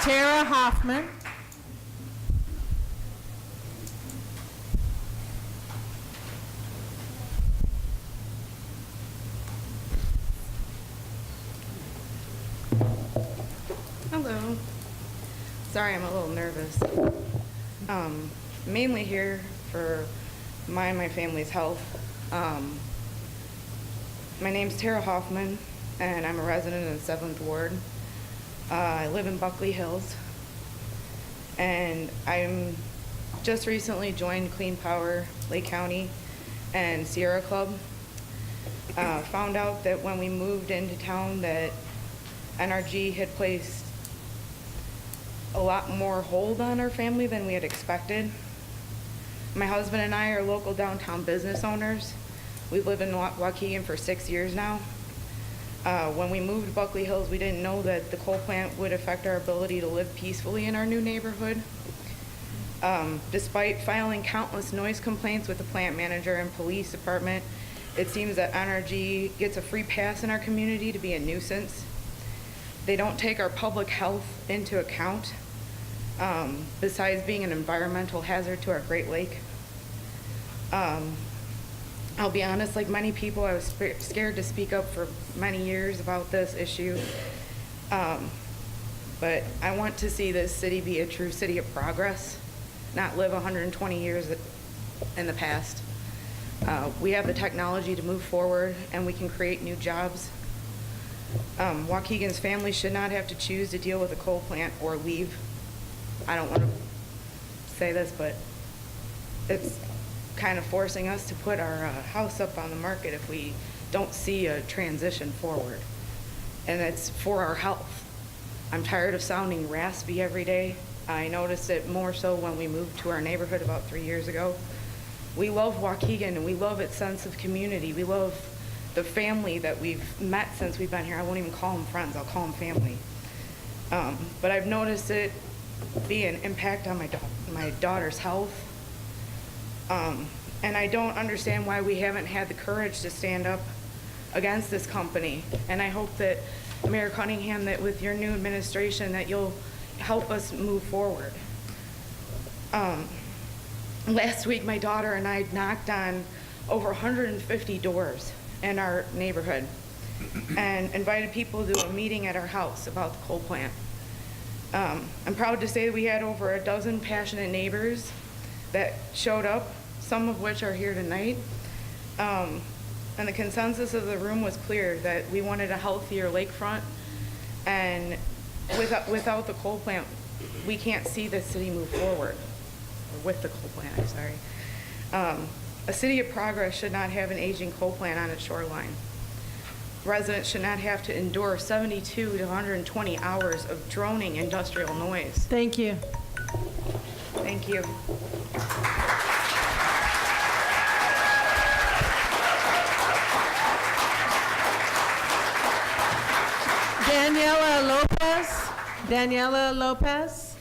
Speaker 2: Tara Hoffman.
Speaker 14: Hello. Sorry, I'm a little nervous. Mainly here for my and my family's health. My name's Tara Hoffman, and I'm a resident in the 7th Ward. I live in Buckley Hills, and I'm just recently joined Clean Power Lake County and Sierra Club. Found out that when we moved into town that NRG had placed a lot more hold on our family than we had expected. My husband and I are local downtown business owners. We've lived in Waukegan for 6 years now. When we moved to Buckley Hills, we didn't know that the coal plant would affect our ability to live peacefully in our new neighborhood. Despite filing countless noise complaints with the plant manager and police department, it seems that NRG gets a free pass in our community to be a nuisance. They don't take our public health into account, besides being an environmental hazard to our Great Lake. I'll be honest, like many people, I was scared to speak up for many years about this issue. But I want to see this city be a true city of progress, not live 120 years in the past. We have the technology to move forward, and we can create new jobs. Waukegan's families should not have to choose to deal with a coal plant or leave. I don't want to say this, but it's kind of forcing us to put our house up on the market if we don't see a transition forward. And it's for our health. I'm tired of sounding raspy every day. I noticed it more so when we moved to our neighborhood about 3 years ago. We love Waukegan, and we love its sense of community. We love the family that we've met since we've been here. I won't even call them friends, I'll call them family. But I've noticed it be an impact on my daughter's health. And I don't understand why we haven't had the courage to stand up against this company. And I hope that, Mayor Cunningham, that with your new administration, that you'll help us move forward. Last week, my daughter and I knocked on over 150 doors in our neighborhood and invited people to a meeting at our house about the coal plant. I'm proud to say that we had over a dozen passionate neighbors that showed up, some of which are here tonight. And the consensus of the room was clear that we wanted a healthier lakefront, and without the coal plant, we can't see the city move forward. Or with the coal plant, I'm sorry. A city of progress should not have an aging coal plant on its shoreline. Residents should not have to endure 72 to 120 hours of droning industrial noise.
Speaker 2: Thank you.
Speaker 14: Thank you.
Speaker 2: Daniela Lopez.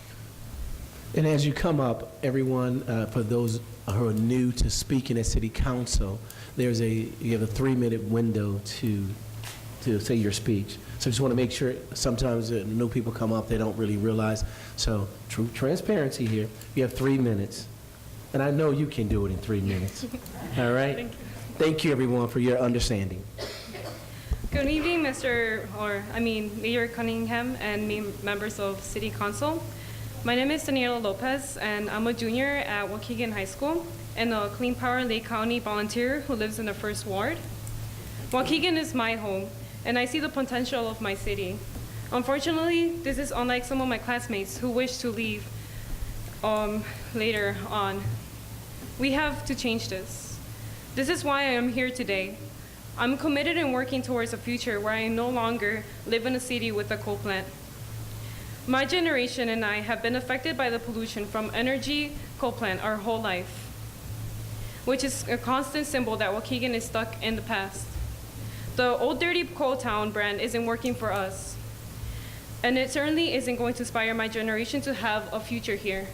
Speaker 1: And as you come up, everyone, for those who are new to speaking at City Council, you have a 3-minute window to say your speech. So just want to make sure, sometimes new people come up, they don't really realize. So true transparency here. You have 3 minutes. And I know you can do it in 3 minutes. All right? Thank you, everyone, for your understanding.
Speaker 15: Good evening, Mayor Cunningham and members of City Council. My name is Daniela Lopez, and I'm a junior at Waukegan High School and a Clean Power Lake County volunteer who lives in the 1st Ward. Waukegan is my home, and I see the potential of my city. Unfortunately, this is unlike some of my classmates who wish to leave later on. We have to change this. This is why I am here today. I'm committed in working towards a future where I no longer live in a city with a coal plant. My generation and I have been affected by the pollution from energy coal plant our whole life, which is a constant symbol that Waukegan is stuck in the past. The old dirty coal town brand isn't working for us, and it certainly isn't going to inspire my generation to have a future here.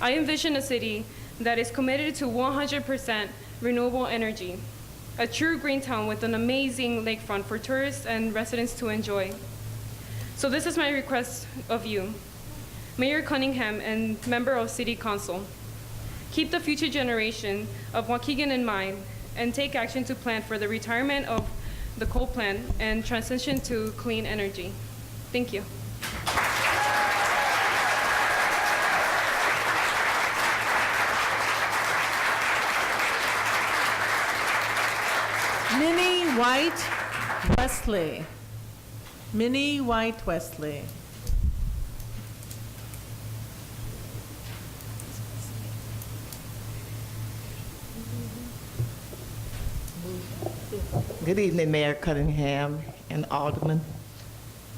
Speaker 15: I envision a city that is committed to 100% renewable energy, a true green town with an amazing lakefront for tourists and residents to enjoy. So this is my request of you, Mayor Cunningham and member of City Council. Keep the future generation of Waukegan in mind and take action to plan for the retirement of the coal plant and transition to clean energy. Thank you.
Speaker 2: Minnie White Wesley. Minnie White Wesley.
Speaker 16: Good evening, Mayor Cunningham and Alderman.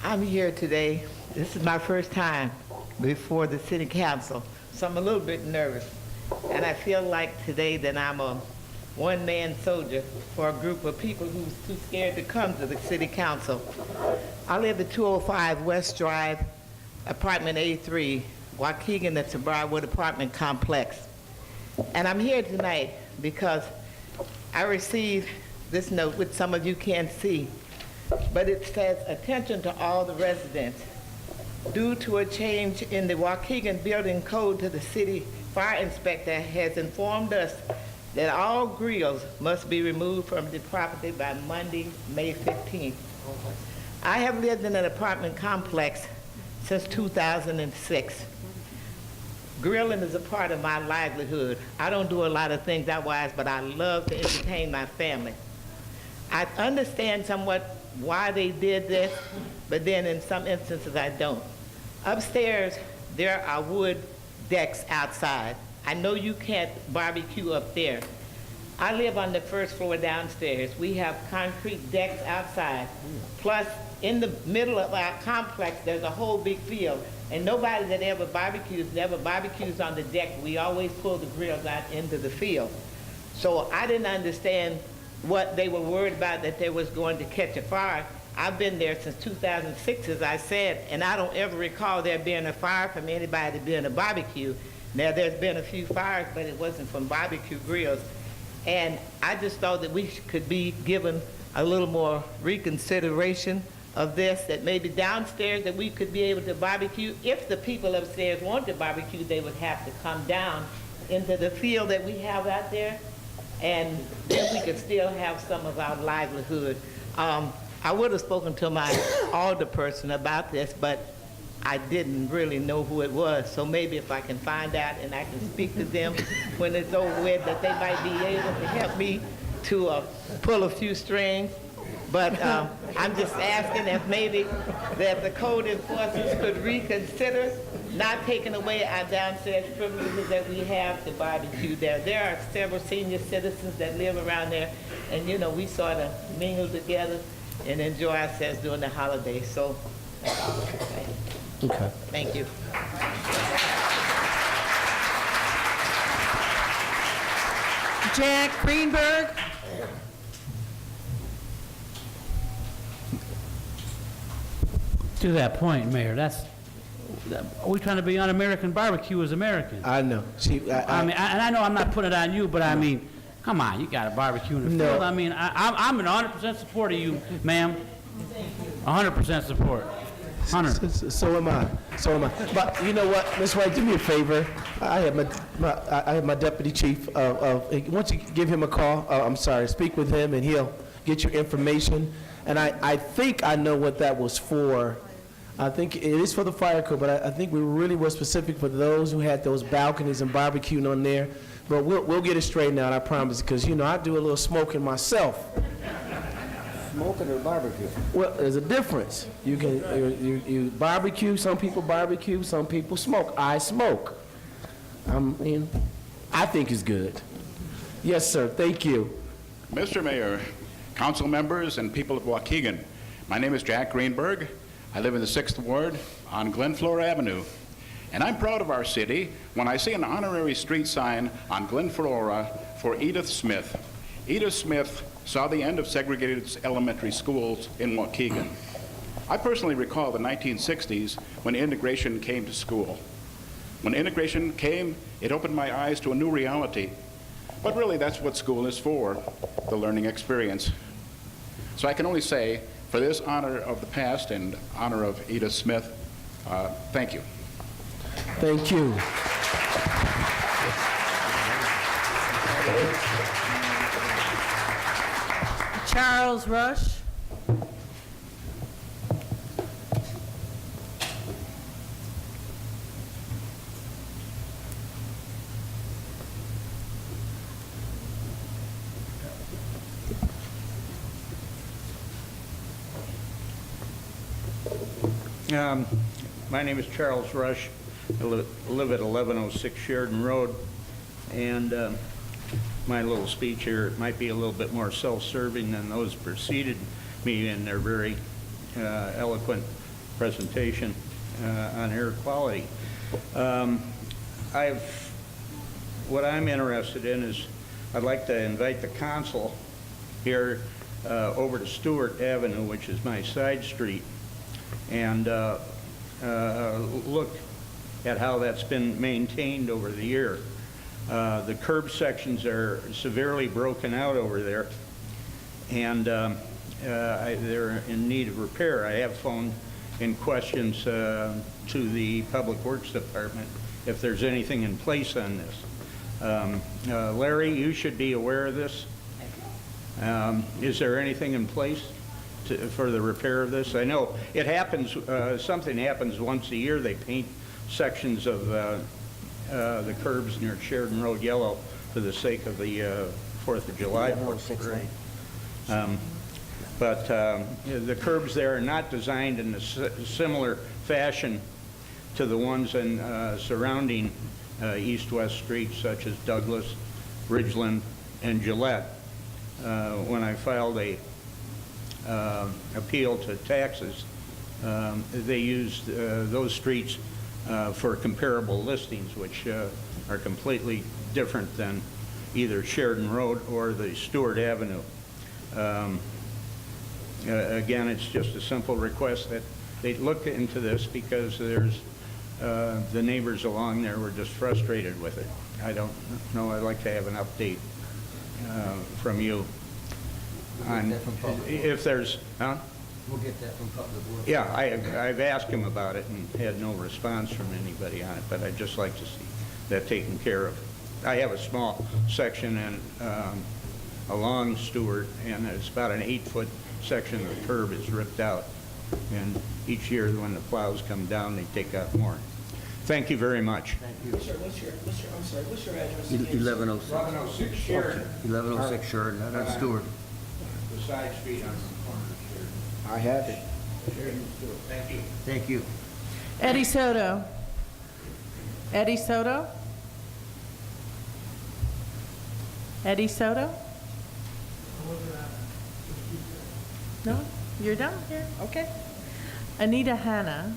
Speaker 16: I'm here today. This is my first time before the City Council, so I'm a little bit nervous. And I feel like today that I'm a one-man soldier for a group of people who's too scared to come to the city council. I live at 205 West Drive, apartment A3, Waukegan, that's a Briarwood apartment complex. And I'm here tonight because I received this note, which some of you can't see, but it says, attention to all the residents. Due to a change in the Waukegan building code to the city fire inspector has informed us that all grills must be removed from the property by Monday, May 15th. I have lived in an apartment complex since 2006. Grilling is a part of my livelihood. I don't do a lot of things otherwise, but I love to entertain my family. I understand somewhat why they did this, but then in some instances I don't. Upstairs, there are wood decks outside. I know you can't barbecue up there. I live on the first floor downstairs. We have concrete decks outside. Plus, in the middle of our complex, there's a whole big field. And nobody that ever barbecues on the deck. We always pull the grills out into the field. So I didn't understand what they were worried about, that they was going to catch a fire. I've been there since 2006, as I said, and I don't ever recall there being a fire from anybody being a barbecue. Now, there's been a few fires, but it wasn't from barbecue grills. And I just thought that we could be given a little more reconsideration of this, that maybe downstairs that we could be able to barbecue. If the people upstairs want to barbecue, they would have to come down into the field that we have out there, and then we could still have some of our livelihood. I would have spoken to my alderperson about this, but I didn't really know who it was. So maybe if I can find out and I can speak to them when it's over with, that they might be able to help me to pull a few strings. But I'm just asking if maybe that the code enforcers could reconsider not taking away our downstairs privileges that we have to barbecue there. There are several senior citizens that live around there, and you know, we sort of mingle together and enjoy ourselves during the holidays. So that's all I can say.
Speaker 1: Okay.
Speaker 16: Thank you.
Speaker 2: Jack Greenberg.
Speaker 6: To that point, Mayor, are we trying to be un-American? Barbecue is American.
Speaker 1: I know.
Speaker 6: I know I'm not putting it on you, but I mean, come on, you got a barbecue in the field. I mean, I'm in 100% support of you, ma'am. 100% support. 100.
Speaker 1: So am I. So am I. But you know what, Ms. White, do me a favor. I have my deputy chief. Once you give him a call, speak with him, and he'll get your information. And I think I know what that was for. I think it is for the fire code, but I think we really were specific for those who had those balconies and barbecuing on there. But we'll get it straightened out, I promise, because, you know, I do a little smoking myself.
Speaker 8: Smoking or barbecue?
Speaker 1: Well, there's a difference. You can you barbecue, some people barbecue, some people smoke. I smoke. I think it's good. Yes, sir, thank you.
Speaker 17: Mr. Mayor, council members, and people of Waukegan, my name is Jack Greenberg. I live in the 6th Ward on Glenflora Avenue. And I'm proud of our city when I see an honorary street sign on Glenflora for Edith Smith. Edith Smith saw the end of segregated elementary schools in Waukegan. I personally recall the 1960s when integration came to school. When integration came, it opened my eyes to a new reality. But really, that's what school is for, the learning experience. So I can only say, for this honor of the past and honor of Edith Smith, thank you.
Speaker 1: Thank you.
Speaker 2: Charles Rush.
Speaker 18: My name is Charles Rush. I live at 1106 Sheridan Road, and my little speech here might be a little bit more self-serving than those preceded me in their very eloquent presentation on air quality. What I'm interested in is I'd like to invite the council here over to Stewart Avenue, which is my side street, and look at how that's been maintained over the year. The curb sections are severely broken out over there, and they're in need of repair. I have phoned in questions to the Public Works Department if there's anything in place on this. Larry, you should be aware of this. Is there anything in place for the repair of this? I know it happens, something happens once a year. They paint sections of the curbs near Sheridan Road yellow for the sake of the 4th of July parade. But the curbs there are not designed in a similar fashion to the ones in surrounding east-west streets such as Douglas, Ridgeland, and Gillette. When I filed a appeal to taxes, they used those streets for comparable listings, which are completely different than either Sheridan Road or the Stewart Avenue. Again, it's just a simple request that they look into this because there's the neighbors along there were just frustrated with it. I don't know. I'd like to have an update from you on if there's. Huh?
Speaker 8: We'll get that from Public Works.
Speaker 18: Yeah, I've asked him about it and had no response from anybody on it, but I'd just like to see that taken care of. I have a small section and along Stewart, and it's about an 8-foot section of the curb is ripped out. And each year when the plows come down, they take out more. Thank you very much.
Speaker 8: Thank you.
Speaker 1: Sir, what's your address?
Speaker 8: 1106.
Speaker 18: 1106 Sheridan.
Speaker 8: 1106 Sheridan, that's Stewart.
Speaker 18: The side street on the corner of Sheridan.
Speaker 1: I have it.
Speaker 18: Sheridan Stewart. Thank you.
Speaker 8: Thank you.
Speaker 2: Eddie Soto. Eddie Soto? Eddie Soto? No? You're done here? Okay. Anita Hanna.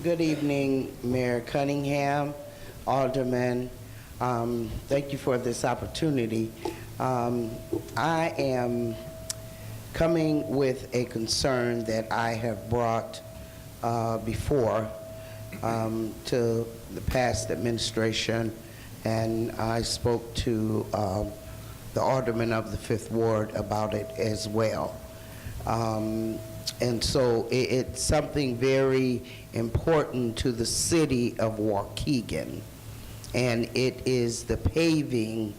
Speaker 19: Good evening, Mayor Cunningham, Alderman. Thank you for this opportunity. I am coming with a concern that I have brought before to the past administration, and I spoke to the Alderman of the 5th Ward about it as well. And so it's something very important to the city of Waukegan, and it is the paving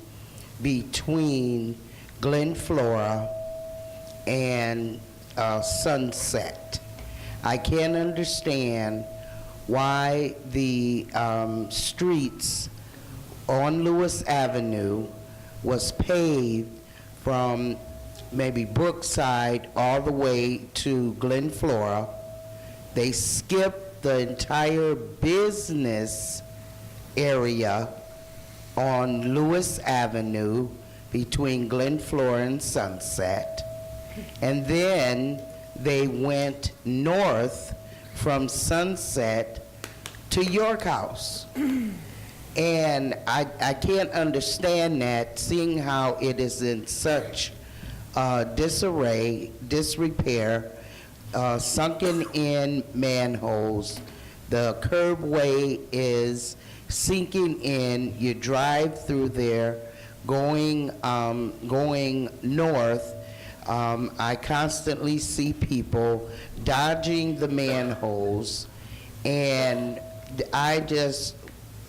Speaker 19: between Glen Flora and Sunset. I can't understand why the streets on Lewis Avenue was paved from maybe Brookside all the way to Glen Flora. They skipped the entire business area on Lewis Avenue between Glen Flora and Sunset. And then they went north from Sunset to York House. And I can't understand that, seeing how it is in such disarray, disrepair, sunken in manholes. The curbway is sinking in. You drive through there going north. I constantly see people dodging the manholes, and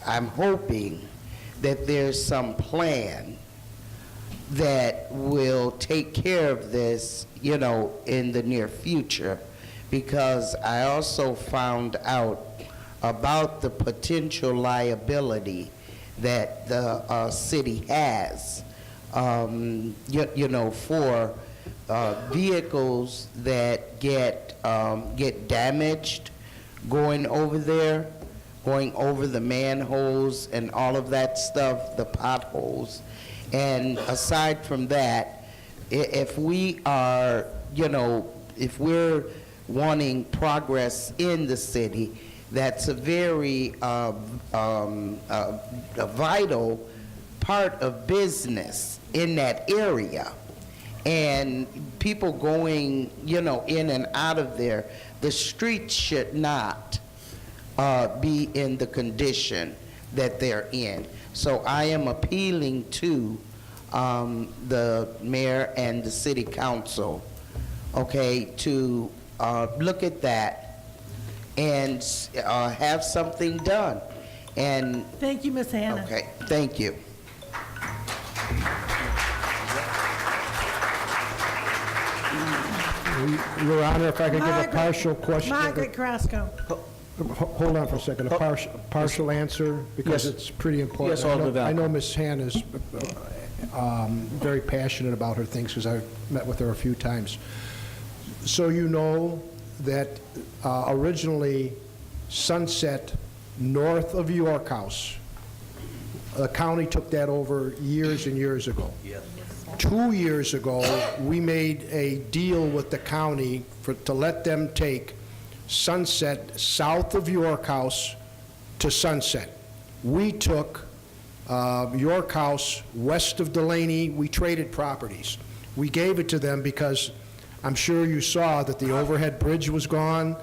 Speaker 19: I'm hoping that there's some plan that will take care of this, in the near future, because I also found out about the potential liability that the city has, for vehicles that get damaged going over there, going over the manholes and all of that stuff, the potholes. And aside from that, if we are, if we're wanting progress in the city, that's a very a vital part of business in that area. And people going, in and out of there, the streets should not be in the condition that they're in. So I am appealing to the mayor and the city council, okay, to look at that and have something done. And
Speaker 2: Thank you, Ms. Hannah.
Speaker 19: okay, thank you.
Speaker 7: Your Honor, if I could give a partial question.
Speaker 2: Margaret Carrasco.
Speaker 7: Hold on for a second, a partial answer, because
Speaker 1: Yes.
Speaker 7: it's pretty important.
Speaker 1: Yes, Alderman
Speaker 7: I know
Speaker 1: Valco.
Speaker 7: Ms. Hannah's very passionate about her things, because I've met with her a few times. So you know that originally Sunset, north of York House, the county took that over years and years ago.
Speaker 8: Yes.
Speaker 7: 2 years ago, we made a deal with the county to let them take Sunset south of York House to Sunset. We took York House west of Delaney. We traded properties. We gave it to them because I'm sure you saw that the overhead bridge was gone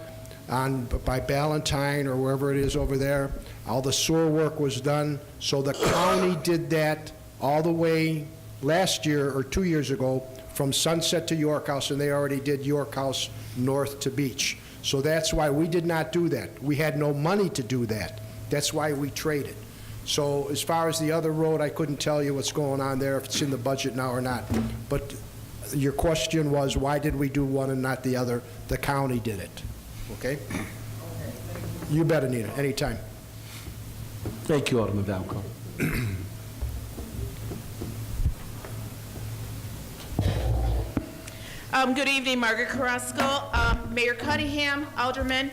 Speaker 7: by Ballantyne or wherever it is over there. All the sewer work was done. So the county did that all the way last year or 2 years ago from Sunset to York House, and they already did York House north to Beach. So that's why we did not do that. We had no money to do that. That's why we traded. So as far as the other road, I couldn't tell you what's going on there, if it's in the budget now or not. But your question was, why did we do one and not the other? The county did it. Okay? You bet, Anita, anytime.
Speaker 1: Thank you, Alderman Valco.
Speaker 20: Good evening, Margaret Carrasco, Mayor Cunningham, Alderman.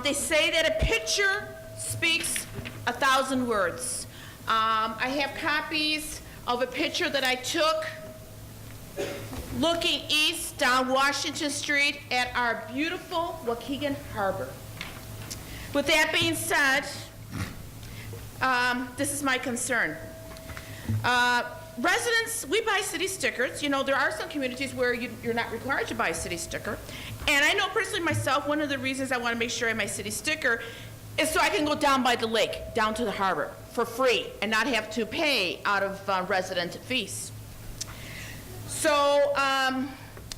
Speaker 20: They say that a picture speaks 1,000 words. I have copies of a picture that I took looking east down Washington Street at our beautiful Waukegan Harbor. With that being said, this is my concern. Residents, we buy city stickers. You know, there are some communities where you're not required to buy a city sticker. And I know personally myself, one of the reasons I want to make sure I have my city sticker is so I can go down by the lake, down to the harbor for free and not have to pay out of resident fees. So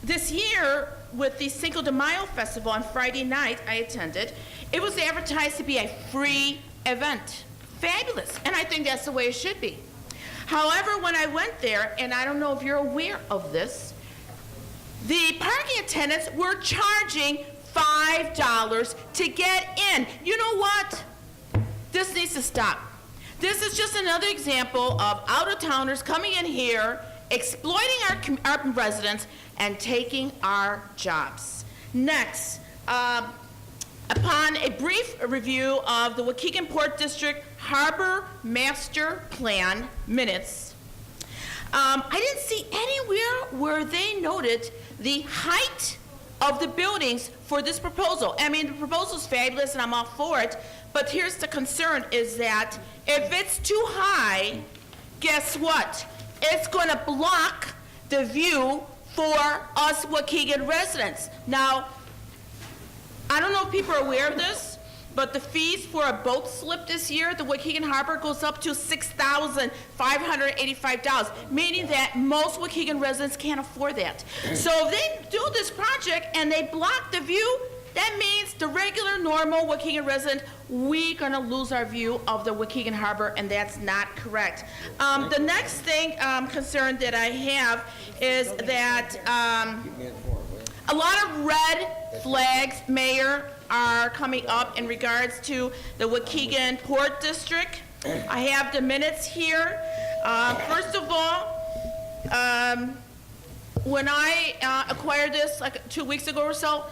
Speaker 20: this year, with the Cinco de Mayo Festival on Friday night, I attended, it was advertised to be a free event. Fabulous. And I think that's the way it should be. However, when I went there, and I don't know if you're aware of this, the parking attendants were charging $5 to get in. You know what? This needs to stop. This is just another example of out-of-towners coming in here, exploiting our residents, and taking our jobs. Next, upon a brief review of the Waukegan Port District Harbor Master Plan minutes, I didn't see anywhere where they noted the height of the buildings for this proposal. I mean, the proposal's fabulous and I'm all for it, but here's the concern is that if it's too high, guess what? It's gonna block the view for us Waukegan residents. Now, I don't know if people are aware of this, but the fees for a boat slip this year at the Waukegan Harbor goes up to $6,585, meaning that most Waukegan residents can't afford that. So if they do this project and they block the view, that means the regular, normal Waukegan resident, we're gonna lose our view of the Waukegan Harbor, and that's not correct. The next thing, concern that I have is that a lot of red flags, Mayor, are coming up in regards to the Waukegan Port District. I have the minutes here. First of all, when I acquired this like 2 weeks ago or so,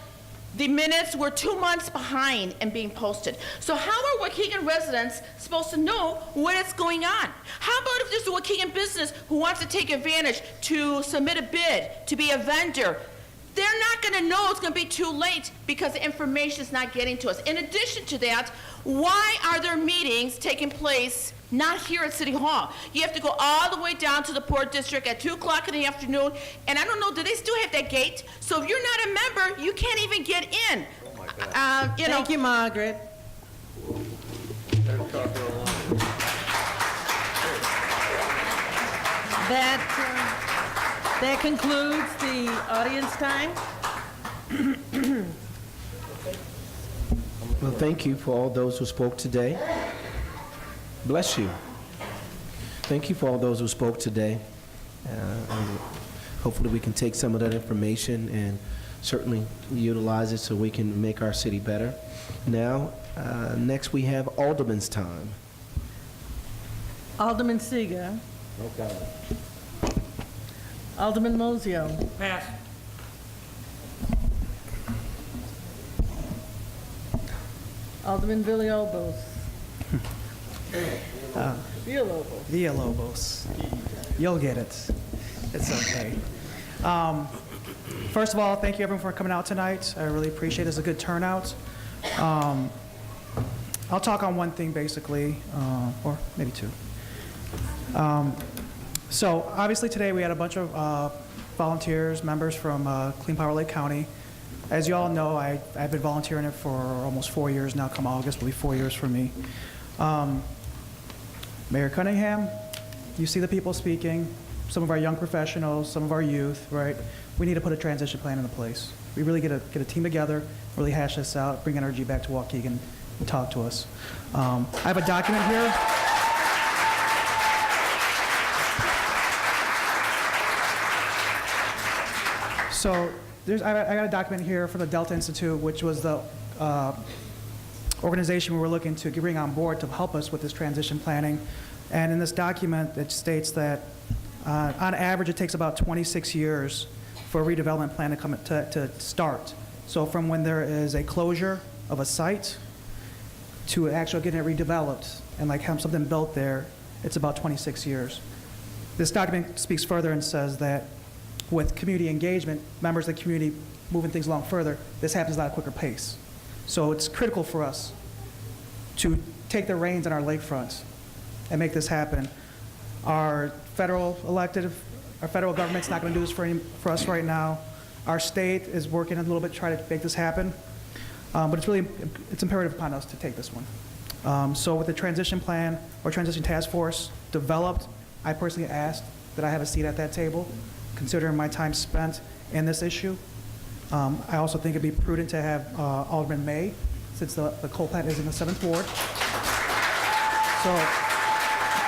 Speaker 20: The minutes were 2 months behind in being posted. So how are Waukegan residents supposed to know what is going on? How about if there's a Waukegan business who wants to take advantage to submit a bid, to be a vendor? They're not going to know. It's going to be too late because the information is not getting to us. In addition to that, why are there meetings taking place not here at City Hall? You have to go all the way down to the Port District at 2 o'clock in the afternoon, and I don't know, do they still have that gate? So if you're not a member, you can't even get in.
Speaker 8: Oh, my God.
Speaker 2: Thank you, Margaret. That concludes the audience time.
Speaker 1: Well, thank you for all those who spoke today. Bless you. Thank you for all those who spoke today. And hopefully we can take some of that information and certainly utilize it so we can make our city better. Now, next we have Alderman's time.
Speaker 2: Alderman Seager.
Speaker 1: No comment.
Speaker 2: Alderman Mozio.
Speaker 6: Pass.
Speaker 2: Alderman Villalobos. Villalobos.
Speaker 21: Villalobos. You'll get it. It's okay. First of all, thank you everyone for coming out tonight. I really appreciate it. It's a good turnout. I'll talk on one thing basically, or maybe two. So obviously today we had a bunch of volunteers, members from Clean Power Lake County. As you all know, I've been volunteering it for almost 4 years now. Come August will be 4 years for me. Mayor Cunningham, you see the people speaking, some of our young professionals, some of our youth, right? We need to put a transition plan into place. We really get a team together, really hash this out, bring energy back to Waukegan and talk to us. I have a document here. So I got a document here from the Delta Institute, which was the organization we were looking to bring on board to help us with this transition planning. And in this document, it states that on average, it takes about 26 years for a redevelopment plan to start. So from when there is a closure of a site to actually getting it redeveloped and like have something built there, it's about 26 years. This document speaks further and says that with community engagement, members of the community moving things along further, this happens at a quicker pace. So it's critical for us to take the reins on our lakefront and make this happen. Our federal government's not going to do this for us right now. Our state is working a little bit to try to make this happen. But it's imperative upon us to take this one. So with the transition plan or transition task force developed, I personally asked that I have a seat at that table, considering my time spent in this issue. I also think it'd be prudent to have Alderman May, since the coal plant is in the 7th Ward. So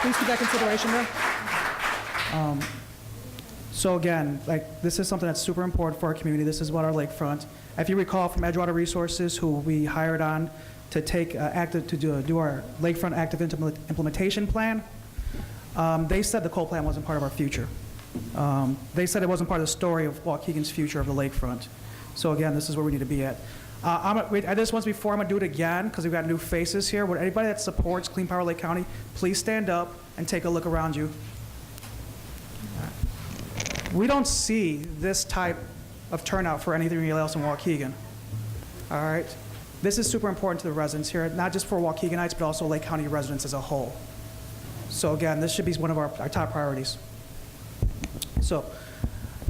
Speaker 21: please keep that consideration there. So again, this is something that's super important for our community. This is about our lakefront. If you recall from Edgewater Resources, who we hired on to do our lakefront active implementation plan, they said the coal plant wasn't part of our future. They said it wasn't part of the story of Waukegan's future of the lakefront. So again, this is where we need to be at. I did this once before. I'm going to do it again because we've got new faces here. Would anybody that supports Clean Power Lake County, please stand up and take a look around you. We don't see this type of turnout for anything else in Waukegan. All right? This is super important to the residents here, not just for Waukeganites, but also Lake County residents as a whole. So again, this should be one of our top priorities. So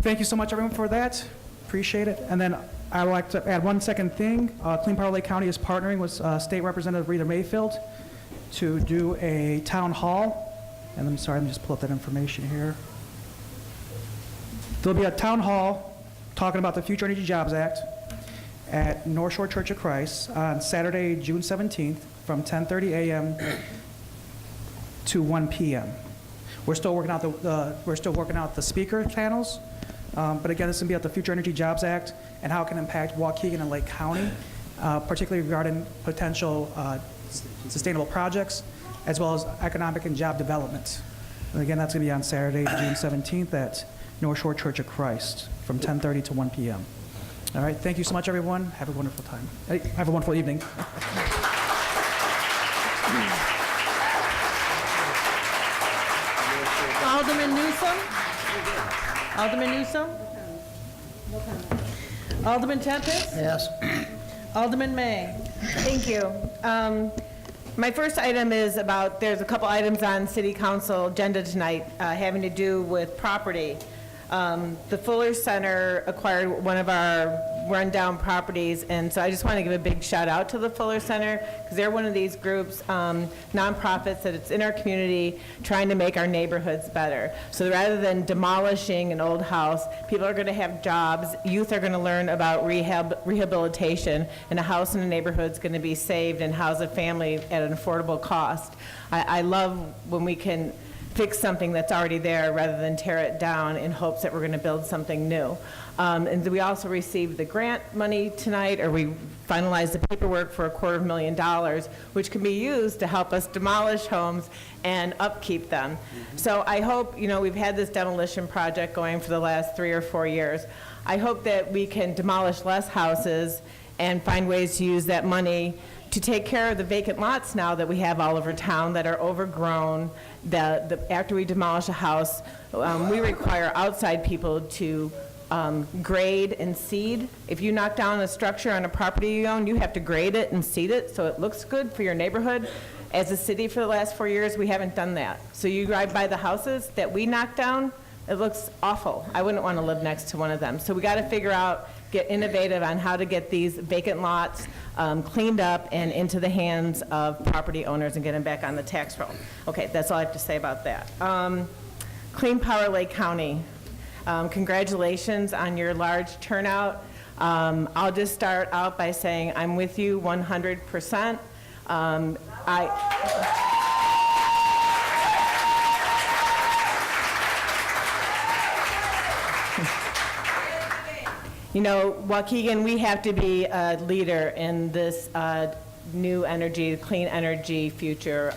Speaker 21: thank you so much, everyone, for that. Appreciate it. And then I would like to add one second thing. Clean Power Lake County is partnering with State Representative Rita Mayfield to do a town hall. And I'm sorry, let me just pull up that information here. There'll be a town hall talking about the Future Energy Jobs Act at North Shore Church of Christ on Saturday, June 17th from 10:30 a.m. to 1 p.m. We're still working out the speaker panels, but again, this is going to be about the Future Energy Jobs Act and how it can impact Waukegan and Lake County, particularly regarding potential sustainable projects, as well as economic and job development. And again, that's going to be on Saturday, June 17th at North Shore Church of Christ from 10:30 to 1 p.m. All right, thank you so much, everyone. Have a wonderful time. Have a wonderful evening.
Speaker 2: Alderman Newsom? Alderman Newsom? Alderman Tempest?
Speaker 1: Yes.
Speaker 2: Alderman May?
Speaker 9: Thank you. My first item is about, there's a couple items on City Council agenda tonight having to do with property. The Fuller Center acquired one of our rundown properties, and so I just want to give a big shout out to the Fuller Center, because they're one of these groups, nonprofits, that it's in our community trying to make our neighborhoods better. So rather than demolishing an old house, people are going to have jobs, youth are going to learn about rehabilitation, and a house in a neighborhood is going to be saved and house a family at an affordable cost. I love when we can fix something that's already there rather than tear it down in hopes that we're going to build something new. And we also received the grant money tonight, or we finalized the paperwork for $250,000, which can be used to help us demolish homes and upkeep them. So I hope, we've had this demolition project going for the last 3 or 4 years. I hope that we can demolish less houses and find ways to use that money to take care of the vacant lots now that we have all over town that are overgrown. After we demolish a house, we require outside people to grade and seed. If you knock down a structure on a property you own, you have to grade it and seed it so it looks good for your neighborhood. As a city for the last 4 years, we haven't done that. So you drive by the houses that we knocked down, it looks awful. I wouldn't want to live next to one of them. So we got to figure out, get innovative on how to get these vacant lots cleaned up and into the hands of property owners and get them back on the tax roll. Okay, that's all I have to say about that. Clean Power Lake County. Congratulations on your large turnout. I'll just start out by saying I'm with you 100%. Waukegan, we have to be a leader in this new energy, clean energy future.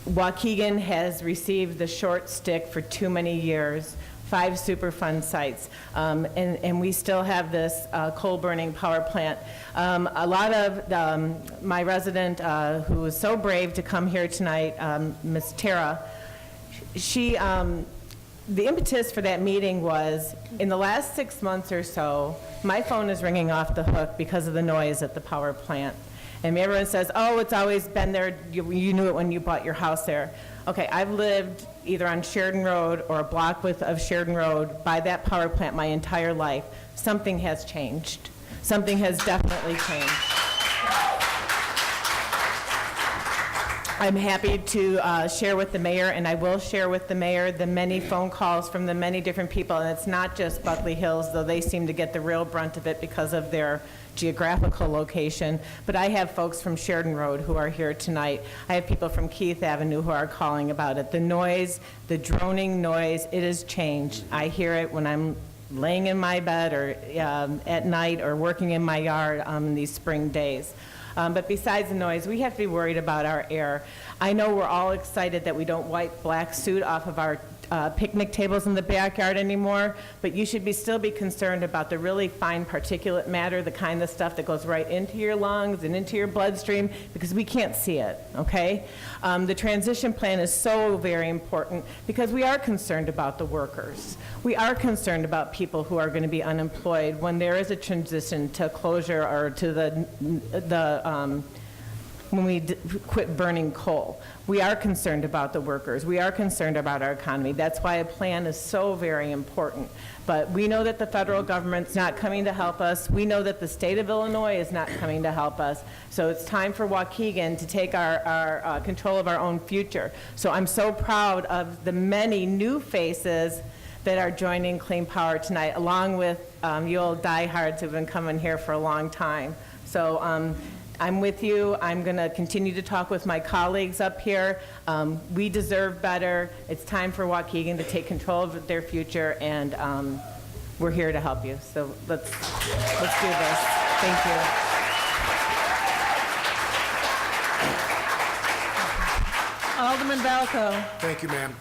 Speaker 9: Waukegan has received the short stick for too many years, 5 Superfund sites, and we still have this coal-burning power plant. A lot of my resident who was so brave to come here tonight, Ms. Tara, the impetus for that meeting was, in the last 6 months or so, my phone is ringing off the hook because of the noise at the power plant. And everyone says, oh, it's always been there, you knew it when you bought your house there. Okay, I've lived either on Sheridan Road or a block of Sheridan Road by that power plant my entire life. Something has changed. Something has definitely changed. I'm happy to share with the mayor, and I will share with the mayor, the many phone calls from the many different people, and it's not just Buckley Hills, though they seem to get the real brunt of it because of their geographical location, but I have folks from Sheridan Road who are here tonight. I have people from Keith Avenue who are calling about it. The noise, the droning noise, it has changed. I hear it when I'm laying in my bed or at night or working in my yard in these spring days. But besides the noise, we have to be worried about our air. I know we're all excited that we don't wipe black soot off of our picnic tables in the backyard anymore, but you should still be concerned about the really fine particulate matter, the kind of stuff that goes right into your lungs and into your bloodstream, because we can't see it, okay? The transition plan is so very important because we are concerned about the workers. We are concerned about people who are going to be unemployed when there is a transition to closure or to when we quit burning coal. We are concerned about the workers. We are concerned about our economy. That's why a plan is so very important. But we know that the federal government's not coming to help us. We know that the state of Illinois is not coming to help us. So it's time for Waukegan to take our control of our own future. So I'm so proud of the many new faces that are joining Clean Power tonight, along with you old diehards who've been coming here for a long time. So I'm with you. I'm going to continue to talk with my colleagues up here. We deserve better. It's time for Waukegan to take control of their future, and we're here to help you. So let's do this. Thank you.
Speaker 2: Alderman Valco.
Speaker 7: Thank you, ma'am.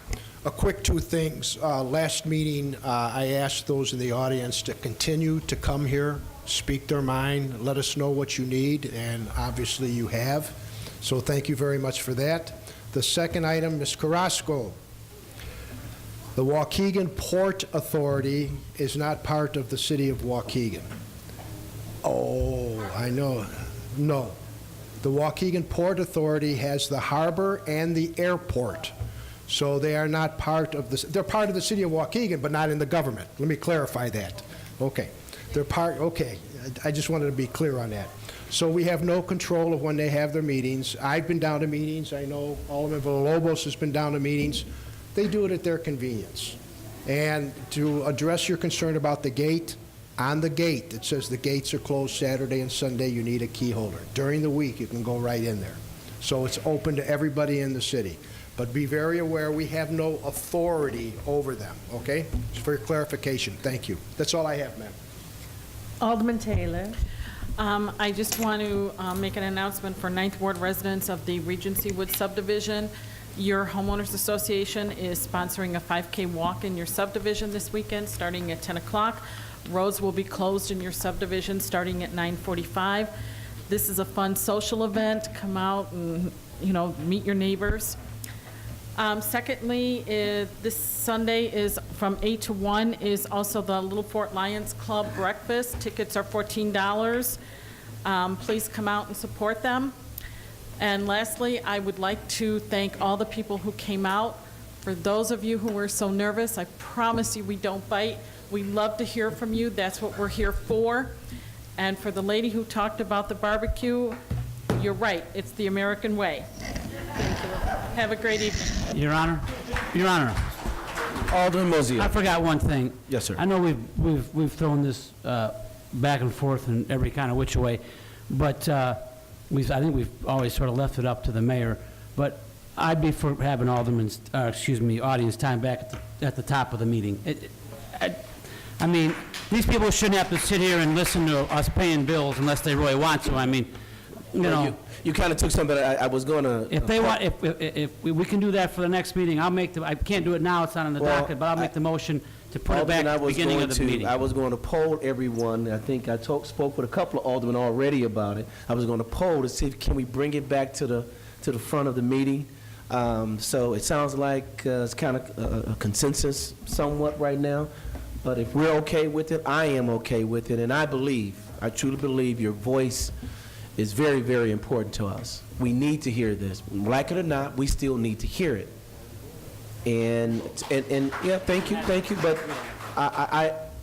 Speaker 7: A quick two things. Last meeting, I asked those in the audience to continue to come here, speak their mind, let us know what you need, and obviously you have. So thank you very much for that. The second item, Ms. Carrasco. The Waukegan Port Authority is not part of the city of Waukegan. Oh, I know. No. The Waukegan Port Authority has the harbor and the airport. So they are not part of the, they're part of the city of Waukegan, but not in the government. Let me clarify that. Okay. They're part, okay. I just wanted to be clear on that. So we have no control of when they have their meetings. I've been down to meetings. I know Alderman Villalobos has been down to meetings. They do it at their convenience. And to address your concern about the gate, on the gate, it says the gates are closed Saturday and Sunday. You need a key holder. During the week, you can go right in there. So it's open to everybody in the city. But be very aware, we have no authority over them, okay? Just for your clarification, thank you. That's all I have, ma'am.
Speaker 2: Alderman Taylor.
Speaker 5: I just want to make an announcement for 9th Ward residents of the Regency Woods subdivision. Your homeowners association is sponsoring a 5K walk in your subdivision this weekend, starting at 10 o'clock. Roads will be closed in your subdivision starting at 9:45. This is a fun social event. Come out and, meet your neighbors. Secondly, this Sunday is from 8 to 1 is also the Little Fort Lions Club breakfast. Tickets are $14. Please come out and support them. And lastly, I would like to thank all the people who came out. For those of you who were so nervous, I promise you we don't bite. We love to hear from you. That's what we're here for. And for the lady who talked about the barbecue, you're right. It's the American way. Have a great evening.
Speaker 6: Your Honor,
Speaker 1: Alderman Mosier.
Speaker 6: I forgot one thing.
Speaker 1: Yes, sir.
Speaker 6: I know we've thrown this back and forth in every kind of which way, but I think we've always sort of left it up to the mayor. But I'd be for having audience time back at the top of the meeting. I mean, these people shouldn't have to sit here and listen to us paying bills unless they really want to. I mean,
Speaker 1: You kind of took something I was going to...
Speaker 6: If they want, if we can do that for the next meeting, I can't do it now, it's not on the docket, but I'll make the motion to put it back at the beginning of the meeting.
Speaker 1: I was going to poll everyone. I think I spoke with a couple of aldermen already about it. I was going to poll to see if can we bring it back to the front of the meeting. So it sounds like it's kind of a consensus somewhat right now. But if we're okay with it, I am okay with it. And I truly believe your voice is very, very important to us. We need to hear this. Like it or not, we still need to hear it. And yeah, thank you. But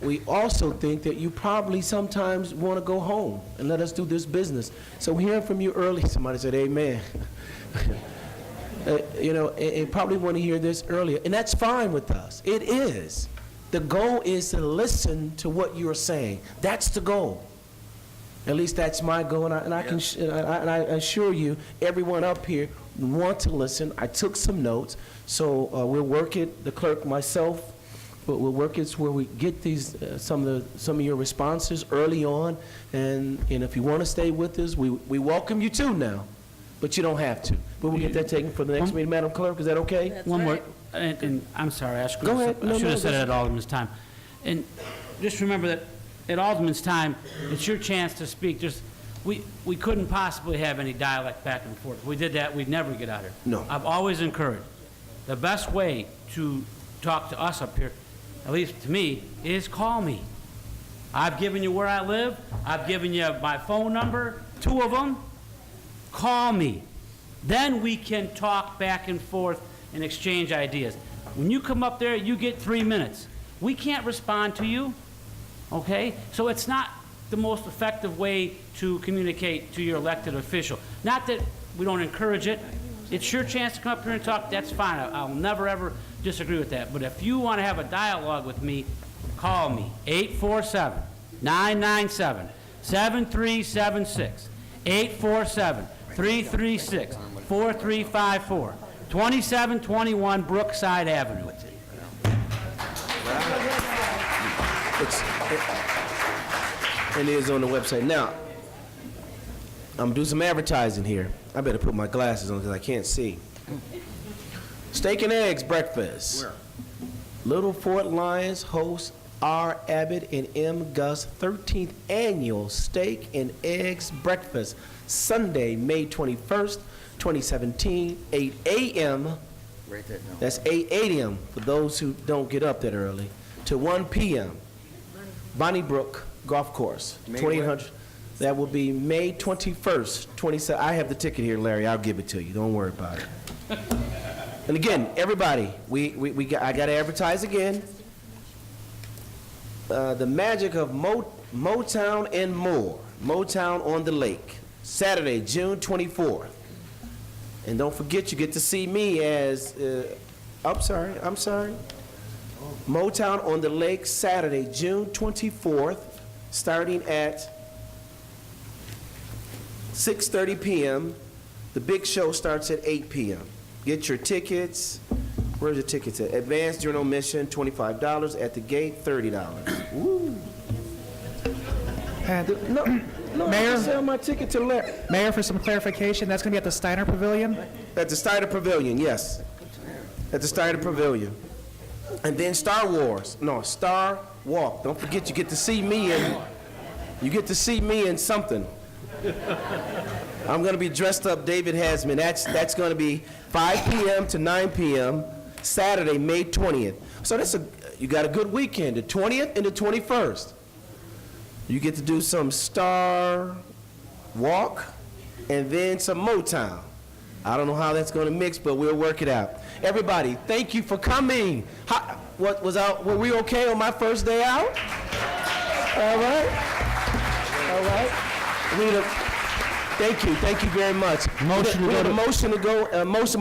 Speaker 1: we also think that you probably sometimes want to go home and let us do this business. So hearing from you early, somebody said, amen. And probably want to hear this earlier. And that's fine with us. It is. The goal is to listen to what you're saying. That's the goal. At least that's my goal, and I assure you, everyone up here want to listen. I took some notes, so we'll work it. The clerk, myself, but we'll work it where we get these some of your responses early on, and if you want to stay with us, we welcome you too now, but you don't have to. But we'll get that taken for the next meeting, Madam Clerk. Is that okay?
Speaker 6: That's one more, and I'm sorry, I should
Speaker 1: Go ahead.
Speaker 6: have said it at Alderman's time, and just remember that. At Alderman's time, it's your chance to speak. We couldn't possibly have any dialect back and forth. If we did that, we'd never get out here.
Speaker 1: No.
Speaker 6: I've always encouraged the best way to talk to us up here, at least to me, is call me. I've given you where I live. I've given you my phone number, 2 of them. Call me. Then we can talk back and forth and exchange ideas. When you come up there, you get 3 minutes. We can't respond to you. Okay? So it's not the most effective way to communicate to your elected official. Not that we don't encourage it. It's your chance to come up here and talk. That's fine. I'll never, ever disagree with that. But if you want to have a dialogue with me, call me. 847-997-7376. 847-336-4354. 2721 Brookside Avenue.
Speaker 1: It is on the website. Now, I'm going to do some advertising here. I better put my glasses on because I can't see. Steak and eggs breakfast.
Speaker 8: Where?
Speaker 1: Little Fort Lyons hosts R. Abbott and M. Gus 13th Annual Steak and Eggs Breakfast, Sunday, May 21st, 2017, 8 a.m.
Speaker 8: Write that down.
Speaker 1: That's 8 a.m. for those who don't get up that early, to 1 p.m. Bonnie Brook Golf Course,
Speaker 8: May
Speaker 1: 2800. That will be May 21st, 27. I have the ticket here, Larry. I'll give it to you. Don't worry about it. And again, everybody, I got to advertise again. The magic of Motown and more. Motown on the Lake, Saturday, June 24th. And don't forget, you get to see me as, I'm sorry. Motown on the Lake, Saturday, June 24th, starting at 6:30 p.m. The big show starts at 8 p.m. Get your tickets. Where's the tickets at? Advanced Journal Mission, $25. At the gate, $30. Woo. No,
Speaker 21: Mayor?
Speaker 1: I sell my ticket to Larry.
Speaker 21: Mayor, for some clarification, that's going to be at the Steiner Pavilion?
Speaker 1: At the Steiner Pavilion, yes. At the Steiner Pavilion. And then Star Walk. Don't forget, you get to see me in something. I'm going to be dressed up David Hasman. That's going to be 5 p.m. to 9 p.m. Saturday, May 20th. So you got a good weekend, the 20th and the 21st. You get to do some Star Walk and then some Motown. I don't know how that's going to mix, but we'll work it out. Everybody, thank you for coming. Were we okay on my first day out? All right. Thank you very much. Motion by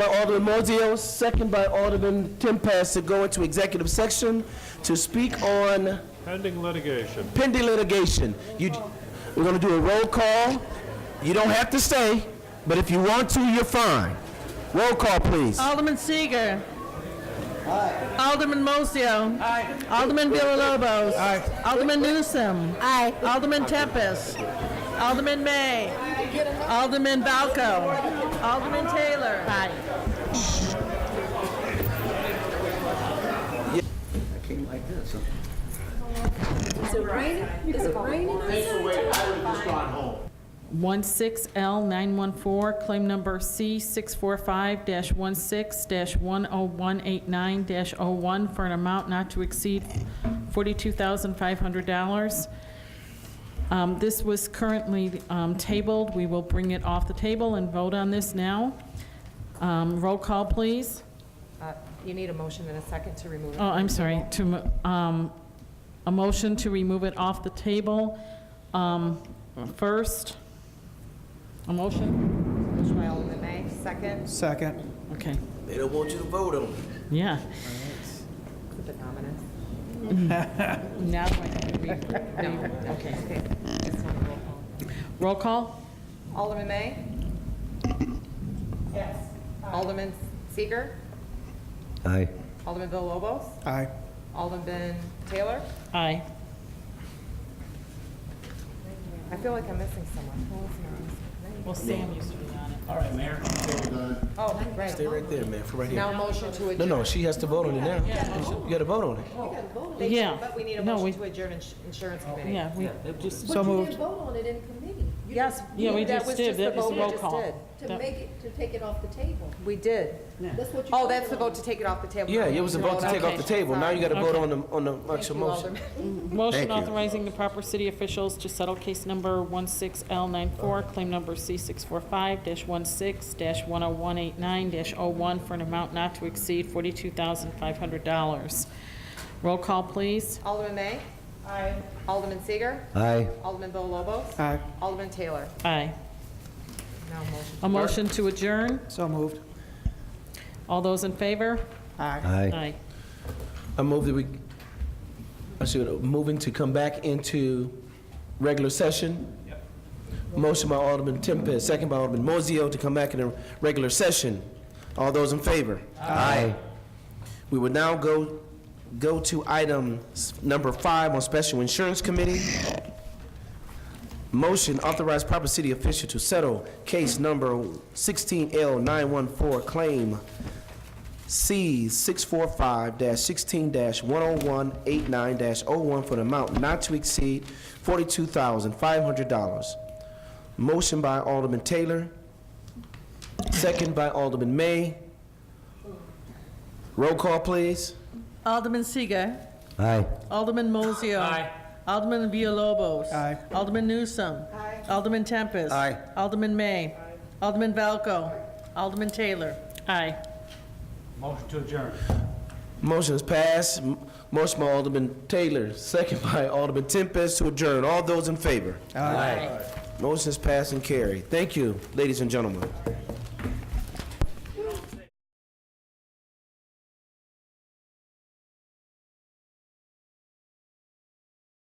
Speaker 1: Alderman Mozio, second by Alderman Tempest to go into executive section to speak on
Speaker 3: Pending litigation.
Speaker 1: We're going to do a roll call. You don't have to stay, but if you want to, you're fine. Roll call, please.
Speaker 2: Alderman Seeger. Aye. Alderman Mozio. Aye. Alderman Villalobos. Aye. Alderman Newsom. Aye. Alderman Tempest. Alderman May. Alderman Valco. Alderman Taylor. Aye.
Speaker 8: I came like this, huh?
Speaker 11: Is it raining? Is it raining?
Speaker 3: Thanks for waiting. I would have just gone home.
Speaker 5: 16L914, claim number C645-16-10189-01 for an amount not to exceed $42,500. This was currently tabled. We will bring it off the table and vote on this now. Roll call, please.
Speaker 12: You need a motion and a second to remove it.
Speaker 5: Oh, I'm sorry. A motion to remove it off the table. First, a motion?
Speaker 12: Motion by Alderman May, second.
Speaker 21: Second.
Speaker 5: Okay.
Speaker 1: They don't want you to vote on it.
Speaker 5: Yeah.
Speaker 12: It's a bit ominous.
Speaker 5: Now do I have to read?
Speaker 12: No.
Speaker 5: Okay.
Speaker 12: It's not a roll call.
Speaker 5: Roll call?
Speaker 12: Alderman May? Yes. Alderman Seeger?
Speaker 8: Aye.
Speaker 12: Alderman Villalobos?
Speaker 21: Aye.
Speaker 12: Alderman Taylor?
Speaker 5: Aye.
Speaker 12: I feel like I'm missing someone. Who was on this?
Speaker 5: Well, Sam used to be on it.
Speaker 6: All right, Mayor.
Speaker 12: Oh, right.
Speaker 1: Stay right there, man, for right here.
Speaker 12: Now motion to adjourn.
Speaker 1: No, she has to vote on it now. You got to vote on it.
Speaker 5: Yeah.
Speaker 12: But we need a
Speaker 5: No,
Speaker 12: motion to adjourn insurance committee.
Speaker 5: Yeah, we just,
Speaker 21: So moved.
Speaker 11: vote on it in committee.
Speaker 12: Yes.
Speaker 5: yeah, we
Speaker 12: that
Speaker 5: just
Speaker 12: was
Speaker 5: did.
Speaker 12: the
Speaker 5: That was
Speaker 12: vote
Speaker 5: the
Speaker 12: we
Speaker 5: roll
Speaker 12: just
Speaker 5: call.
Speaker 12: did.
Speaker 11: To take it off the table.
Speaker 12: We did.
Speaker 11: That's what you.
Speaker 12: Oh, that's the vote to take it off the table.
Speaker 1: Yeah, it was a vote to take off the table. Now you got to vote on the actual motion.
Speaker 5: Motion
Speaker 8: Thank you.
Speaker 5: authorizing the proper city officials to settle case number 16L94, claim number C645-16-10189-01 for an amount not to exceed $42,500. Roll call, please.
Speaker 12: Alderman May? Aye. Alderman Seeger?
Speaker 8: Aye.
Speaker 12: Alderman Villalobos?
Speaker 21: Aye.
Speaker 12: Alderman Taylor?
Speaker 5: Aye.
Speaker 12: Now motion.
Speaker 5: A motion to adjourn.
Speaker 21: So moved.
Speaker 5: All those in favor?
Speaker 21: Aye.
Speaker 5: Aye.
Speaker 1: I move that moving to come back into regular session. Motion by Alderman Tempest, second by Alderman Mozio to come back in a regular session. All those in favor? Aye. We will now go to item number 5 on Special Insurance Committee. Motion authorize proper city official to settle case number 16L914, claim C 645-16-10189-01 for the amount not to exceed $42,500. Motion by Alderman Taylor, second by Alderman May. Roll call, please.
Speaker 2: Alderman Seager.
Speaker 1: Aye.
Speaker 2: Alderman Mozio.
Speaker 6: Aye.
Speaker 2: Alderman Villalobos.
Speaker 21: Aye.
Speaker 2: Alderman Newsome. Alderman Tempest.
Speaker 8: Aye.
Speaker 2: Alderman May. Alderman Valco. Alderman Taylor.
Speaker 5: Aye.
Speaker 6: Motion to adjourn.
Speaker 1: Motion is passed. Motion by Alderman Taylor, second by Alderman Tempest to adjourn. All those in favor?
Speaker 21: Aye.
Speaker 1: Motion is passed and carried. Thank you, ladies and gentlemen.